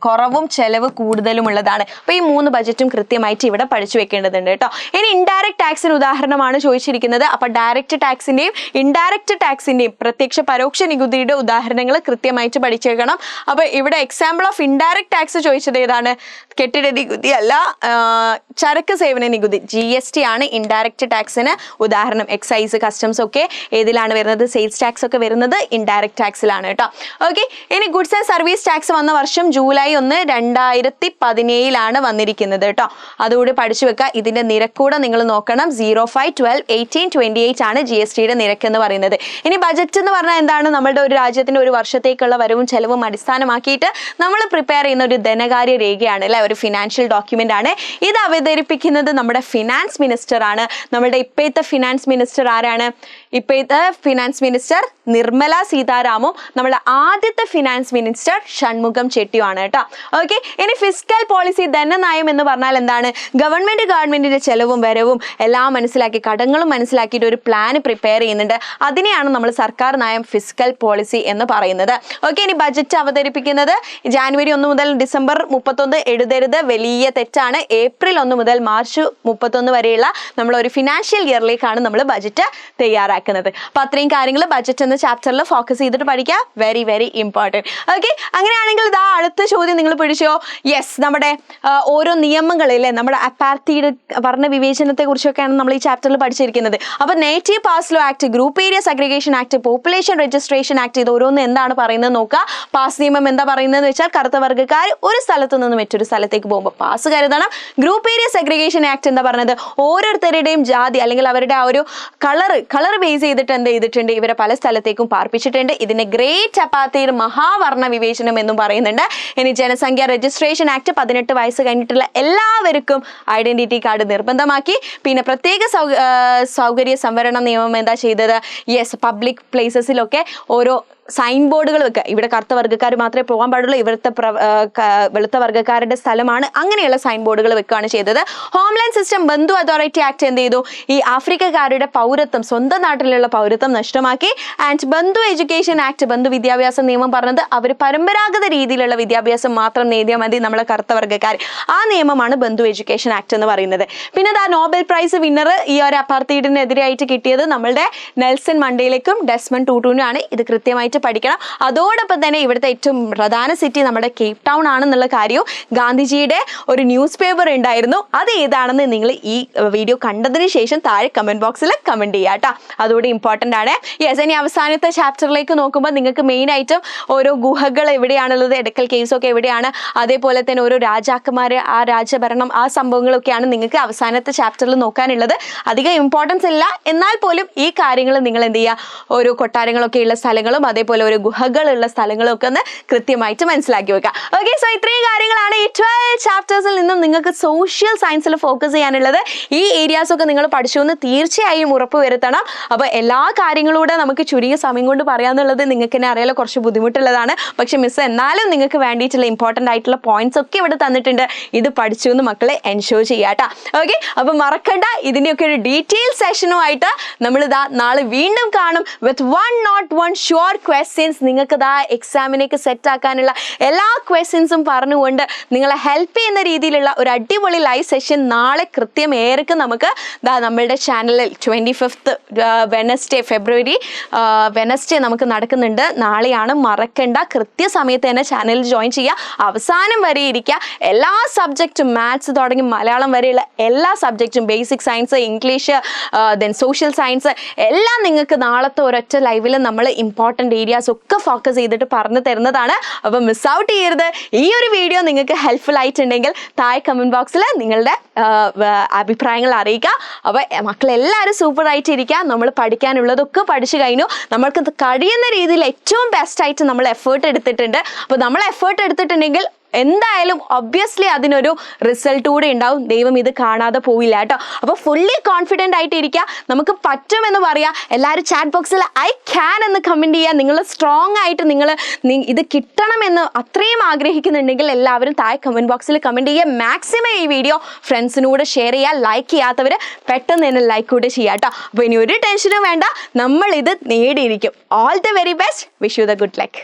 കുറവും ചെലവ് കൂടുതലും ഉള്ളതാണ്. അപ്പൊ ഈ 3 ബജറ്റും കൃത്യമായിട്ട് ഇവിടെ പഠിച്ചു വെക്കേണ്ടതുണ്ട് കേട്ടോ. ഇനി ഇൻഡയറക്ട് ടാക്സിന് ഉദാഹരണമാണ് ചോദിച്ചിരിക്കുന്നത്. അപ്പൊ ഡയറക്റ്റ് ടാക്സിന്റെയും ഇൻഡയറക്റ്റ് ടാക്സിന്റെയും പ്രത്യക്ഷ പരോക്ഷ നികുതിയുടെ ഉദാഹരണങ്ങൾ കൃത്യമായിട്ട് പഠിച്ചേക്കണം. അപ്പൊ ഇവിടെ എക്സാമ്പിൾ ഓഫ് ഇൻഡയറക്ട് ടാക്സ് ചോദിച്ചത് ഏതാണ്? കെട്ടിട നികുതി അല്ല, ചരക്ക് സേവന നികുതി GST ആണ് ഇൻഡയറക്റ്റ് ടാക്സിന് ഉദാഹരണം. എക്സൈസ്, കസ്റ്റംസ് ഒക്കെ ഏതിലാണ് വരുന്നത്? സെയിൽസ് ടാക്സ് ഒക്കെ വരുന്നത് ഇൻഡയറക്റ്റ് ടാക്സിലാണ് കേട്ടോ. ഓക്കെ, ഇനി ഗുഡ്സ് ആൻഡ് സർവീസ് ടാക്സ് വന്ന വർഷം ജൂലൈ 1, 2017 വന്നിരിക്കുന്നത് കേട്ടോ. അതുകൂടി പഠിച്ചു വെക്കുക. ഇതിന്റെ നിരക്കൂടെ നിങ്ങൾ നോക്കണം. 05, 12, 18, 28 ആണ് GSTയുടെ നിരക്ക് എന്ന് പറയുന്നത്. ഇനി ബജറ്റ് എന്ന് പറഞ്ഞാൽ എന്താണ്? നമ്മുടെ ഒരു രാജ്യത്തിന്റെ ഒരു വർഷത്തേക്കുള്ള വരവും ചെലവും അടിസ്ഥാനമാക്കിയിട്ട് നമ്മൾ പ്രിപ്പയർ ചെയ്യുന്ന ഒരു ധനകാര്യ രേഖയാണ് അല്ലെ, ഒരു ഫിനാൻഷ്യൽ ഡോക്യുമെന്റ് ആണ്. ഇത് അവതരിപ്പിക്കുന്നത് നമ്മുടെ ഫിനാൻസ് മിനിസ്റ്റർ ആണ്. നമ്മുടെ ഇപ്പോഴത്തെ ഫിനാൻസ് മിനിസ്റ്റർ ആരാണ്? ഇപ്പോഴത്തെ ഫിനാൻസ് മിനിസ്റ്റർ നിർമ്മല സീതാരാമും നമ്മുടെ ആദ്യത്തെ ഫിനാൻസ് മിനിസ്റ്റർ ഷൺമുഖം ചെട്ടിയുമാണ് കേട്ടോ. ഓക്കെ, ഇനി ഫിസ്ക്കൽ പോളിസി, ധനനയം എന്ന് പറഞ്ഞാൽ എന്താണ്? ഗവൺമെന്റിന്റെ ചെലവും വരവും എല്ലാം മനസ്സിലാക്കി, കടങ്ങളും മനസ്സിലാക്കിയിട്ട് ഒരു പ്ലാൻ പ്രിപ്പയർ ചെയ്യുന്നുണ്ട്. അതിനെയാണ് നമ്മൾ സർക്കാർ നയം, ഫിസ്ക്കൽ പോളിസി എന്ന് പറയുന്നത്. ഓക്കെ, ഇനി ബജറ്റ് അവതരിപ്പിക്കുന്നത് ജാനുവരി 1 മുതൽ ഡിസംബർ 31 എഴുതരുത്, വലിയ തെറ്റാണ്. ഏപ്രിൽ 1 മുതൽ മാർച്ച് 31 വരെയുള്ള നമ്മൾ ഒരു ഫിനാൻഷ്യൽ ഇയറിലേക്കാണ് നമ്മൾ ബജറ്റ് തയ്യാറാക്കുന്നത്. അപ്പൊ അത്രയും കാര്യങ്ങൾ ബജറ്റ് എന്ന ചാപ്റ്ററിൽ ഫോക്കസ് ചെയ്തിട്ട് പഠിക്കുക. Very very important. ഓക്കെ, അങ്ങനെയാണെങ്കിൽ ഇതാ അടുത്ത ചോദ്യം നിങ്ങൾ പിടിച്ചോ. യെസ്, നമ്മുടെ ഓരോ നിയമങ്ങളിലെ നമ്മുടെ അപ്പാർത്തൈഡ് വർണ്ണ വിവേചനത്തെ കുറിച്ചൊക്കെയാണ് നമ്മൾ ഈ ചാപ്റ്ററിൽ പഠിച്ചിരിക്കുന്നത്. അപ്പൊ native pass law act, group area segregation act, population registration act, ഇത് ഓരോന്ന് എന്താണ് പറയുന്നത് നോക്കുക. പാസ് നിയമം എന്താ പറയുന്നത് വെച്ചാൽ കറുത്ത വർഗ്ഗക്കാർ ഒരു സ്ഥലത്ത് നിന്ന് മറ്റൊരു സ്ഥലത്തേക്ക് പോകുമ്പോൾ പാസ് കരുതണം. ഗ്രൂപ്പ് ഏരിയ സെഗ്രിഗേഷൻ ആക്ട് എന്താ പറഞ്ഞത്? ഓരോരുത്തരുടെയും ജാതി അല്ലെങ്കിൽ അവരുടെ ആ ഒരു കളർ ബേസ് ചെയ്തിട്ട് എന്ത് ചെയ്തിട്ടുണ്ട്? ഇവരെ പല സ്ഥലത്തേക്കും പാർപ്പിച്ചിട്ടുണ്ട്. ഇതിനെ ഗ്രേറ്റ് അപ്പാർത്തൈഡ്, മഹാവർണ്ണ വിവേചനം എന്നും പറയുന്നുണ്ട്. ഇനി ജനസംഖ്യ രജിസ്ട്രേഷൻ ആക്ട് 18 വയസ്സ് കഴിഞ്ഞിട്ടുള്ള എല്ലാവർക്കും ഐഡന്റിറ്റി കാർഡ് നിർബന്ധമാക്കി. പിന്നെ പ്രത്യേക സൗകര്യ സംവരണ നിയമം എന്താ ചെയ്തത്? യെസ്, പബ്ലിക് പ്ലേസസിലൊക്കെ ഓരോ സൈൻ ബോർഡുകൾ വെക്കുക. ഇവിടെ കറുത്ത വർഗ്ഗക്കാർ മാത്രമേ പോകാൻ പാടുള്ളൂ, ഇവിടുത്തെ വെളുത്ത വർഗ്ഗക്കാരുടെ സ്ഥലമാണ്, അങ്ങനെയുള്ള സൈൻ ബോർഡുകൾ വെക്കുകയാണ് ചെയ്തത്. ഹോംലാൻഡ് സിസ്റ്റം ബന്ധു അതോറിറ്റി ആക്ട് എന്ത് ചെയ്തു? ഈ ആഫ്രിക്കക്കാരുടെ പൗരത്വം, സ്വന്തം നാട്ടിലുള്ള പൗരത്വം നഷ്ടമാക്കി. ആൻഡ് ബന്ധു എഡ്യൂക്കേഷൻ ആക്ട്, ബന്ധു വിദ്യാഭ്യാസ നിയമം പറഞ്ഞത് അവർ പരമ്പരാഗത രീതിയിലുള്ള വിദ്യാഭ്യാസം മാത്രം നേടിയാൽ മതി നമ്മളെ കറുത്ത വർഗ്ഗക്കാർ. ആ നിയമമാണ് ബന്ധു എഡ്യൂക്കേഷൻ ആക്ട് എന്ന് പറയുന്നത്. പിന്നെ ആ നോബൽ പ്രൈസ് വിന്നർ ഈ ഒരു അപ്പാർത്തൈഡിനെതിരായിട്ട് കിട്ടിയത് നമ്മളുടെ നെൽസൺ മണ്ടേലയ്ക്കും ഡെസ്മണ്ട് ടൂട്ടുവിനും ആണ്. ഇത് കൃത്യമായിട്ട് പഠിക്കണം. അതോടൊപ്പം തന്നെ ഇവിടുത്തെ ഏറ്റവും പ്രധാന സിറ്റി നമ്മുടെ കേപ്പ് ടൗൺ ആണെന്നുള്ള കാര്യവും ഗാന്ധിജിയുടെ ഒരു ന്യൂസ് പേപ്പർ ഉണ്ടായിരുന്നു. അത് ഏതാണെന്ന് നിങ്ങൾ ഈ വീഡിയോ കണ്ടതിന് ശേഷം താഴെ കമന്റ് ബോക്സിൽ കമന്റ് ചെയ്യുക കേട്ടോ. അതുകൂടി ഇമ്പോർട്ടൻ്റ് ആണ്. യെസ്, ഇനി അവസാനത്തെ ചാപ്റ്ററിലേക്ക് നോക്കുമ്പോൾ നിങ്ങൾക്ക് മെയിൻ ആയിട്ടും ഓരോ ഗുഹകൾ എവിടെയാണുള്ളത്, എടക്കൽ കേവ്സ് ഒക്കെ എവിടെയാണ്, അതേപോലെ തന്നെ ഓരോ രാജാക്കന്മാര്, ആ രാജഭരണം, ആ സംഭവങ്ങളൊക്കെയാണ് നിങ്ങൾക്ക് അവസാനത്തെ ചാപ്റ്ററിൽ നോക്കാനുള്ളത്. അധികം ഇമ്പോർട്ടൻസ് ഇല്ല, എന്നാൽ പോലും ഈ കാര്യങ്ങൾ നിങ്ങൾ എന്ത് ചെയ്യുക, ഓരോ കൊട്ടാരങ്ങളൊക്കെ ഉള്ള സ്ഥലങ്ങളും അതേപോലെ ഒരു ഗുഹകളുള്ള സ്ഥലങ്ങളൊക്കെ ഒന്ന് കൃത്യമായിട്ട് മനസ്സിലാക്കി വെക്കുക. ഓക്കെ, സോ ഇത്രയും കാര്യങ്ങളാണ് ഈ 12 ചാപ്റ്റേഴ്സിൽ നിന്നും നിങ്ങൾക്ക് സോഷ്യൽ സയൻസിൽ ഫോക്കസ് ചെയ്യാനുള്ളത്. ഈ ഏരിയാസ് ഒക്കെ നിങ്ങൾ പഠിച്ചു എന്ന് തീർച്ചയായും ഉറപ്പ് വരുത്തണം. അപ്പോൾ എല്ലാ കാര്യങ്ങളൂടെ നമുക്ക് ചുരുങ്ങിയ സമയം കൊണ്ട് പറയാന്നുള്ളത് നിങ്ങൾക്ക് തന്നെ അറിയാലോ, കുറച്ച് ബുദ്ധിമുട്ടുള്ളതാണ്. പക്ഷെ മിസ് എന്നാലും നിങ്ങൾക്ക് വേണ്ടിയിട്ടുള്ള ഇമ്പോർട്ടൻ്റ് ആയിട്ടുള്ള പോയിന്റ്സ് ഒക്കെ ഇവിടെ തന്നിട്ടുണ്ട്. ഇത് പഠിച്ചു എന്ന് മക്കളെ എൻഷുർ ചെയ്യാട്ടോ. ഓക്കെ, അപ്പോൾ മറക്കണ്ട, ഇതിൻ്റെയൊക്കെ ഒരു ഡീറ്റെയിൽ സെഷനുമായിട്ട് നമ്മളിതാ നാളെ വീണ്ടും കാണും വിത്ത് 101 ഷുവർ ക്വസ്റ്റ്യൻസ്. നിങ്ങൾക്ക് ഇതാ എക്സാമിനേക്ക് സെറ്റ് ആക്കാനുള്ള എല്ലാ ക്വസ്റ്റ്യൻസും പറഞ്ഞുകൊണ്ട് നിങ്ങളെ ഹെൽപ്പ് ചെയ്യുന്ന രീതിയിലുള്ള ഒരു അടിപൊളി ലൈവ് സെഷൻ നാളെ കൃത്യം ഏറെക്ക് നമുക്ക് നമ്മളുടെ ചാനലിൽ 25th ഫെബ്രുവരി വെനസ്ഡേ നമുക്ക് നടക്കുന്നുണ്ട്. നാളെയാണ്, മറക്കണ്ട. കൃത്യസമയത്ത് തന്നെ ചാനലിൽ ജോയിൻ ചെയ്യുക, അവസാനം വരെ ഇരിക്കുക. എല്ലാ സബ്ജക്റ്റും, മാത്സ് തുടങ്ങി മലയാളം വരെയുള്ള എല്ലാ സബ്ജക്റ്റും, basic science, English, then social science എല്ലാം നിങ്ങൾക്ക് നാളത്തെ ഒരൊറ്റ ലൈവിൽ നമ്മൾ ഇമ്പോർട്ടൻ്റ് ഏരിയാസ് ഒക്കെ ഫോക്കസ് ചെയ്തിട്ട് പറഞ്ഞു തരുന്നതാണ്. അപ്പോൾ മിസ് ഔട്ട് ചെയ്യരുത്. ഈ ഒരു വീഡിയോ നിങ്ങൾക്ക് ഹെൽപ്ഫുൾ ആയിട്ടുണ്ടെങ്കിൽ താഴെ കമൻറ്റ് ബോക്സിൽ നിങ്ങളുടെ അഭിപ്രായങ്ങൾ അറിയിക്കുക. അപ്പോൾ മക്കളെല്ലാവരും സൂപ്പർ ആയിട്ടിരിക്കുക. നമ്മൾ പഠിക്കാനുള്ളതൊക്കെ പഠിച്ചു കഴിഞ്ഞു. നമ്മൾക്ക് കഴിയുന്ന രീതിയിൽ ഏറ്റവും ബെസ്റ്റ് ആയിട്ട് നമ്മൾ എഫേർട്ട് എടുത്തിട്ടുണ്ട്. അപ്പോൾ നമ്മൾ എഫേർട്ട് എടുത്തിട്ടുണ്ടെങ്കിൽ എന്തായാലും ഒബ്വിയസ്ലി അതിനൊരു റിസൾട്ട് കൂടെ ഉണ്ടാവും. ദൈവം ഇത് കാണാതെ പോവില്ല കേട്ടോ. അപ്പോൾ ഫുള്ളി കോൺഫിഡൻ്റ് ആയിട്ട് ഇരിക്കുക, നമുക്ക് പറ്റുമെന്ന് പറയാം. എല്ലാവരും ചാറ്റ് ബോക്സിൽ ഐ ക്യാൻ എന്ന് കമൻറ്റ് ചെയ്യുക. നിങ്ങൾ സ്ട്രോങ് ആയിട്ട് നിങ്ങൾ ഇത് കിട്ടണമെന്ന് അത്രയും ആഗ്രഹിക്കുന്നുണ്ടെങ്കിൽ എല്ലാവരും താഴെ കമൻറ്റ് ബോക്സിൽ കമൻറ്റ് ചെയ്യുക. മാക്സിമം ഈ വീഡിയോ ഫ്രണ്ട്സിനൂടെ ഷെയർ ചെയ്യുക. ലൈക്ക് ചെയ്യാത്തവർ പെട്ടെന്ന് തന്നെ ലൈക്ക് കൂടെ ചെയ്യുക കേട്ടോ. അപ്പോൾ ഇനി ഒരു ടെൻഷനും വേണ്ട, നമ്മൾ ഇത് നേടിയിരിക്കും. All the very best, wish you the good luck.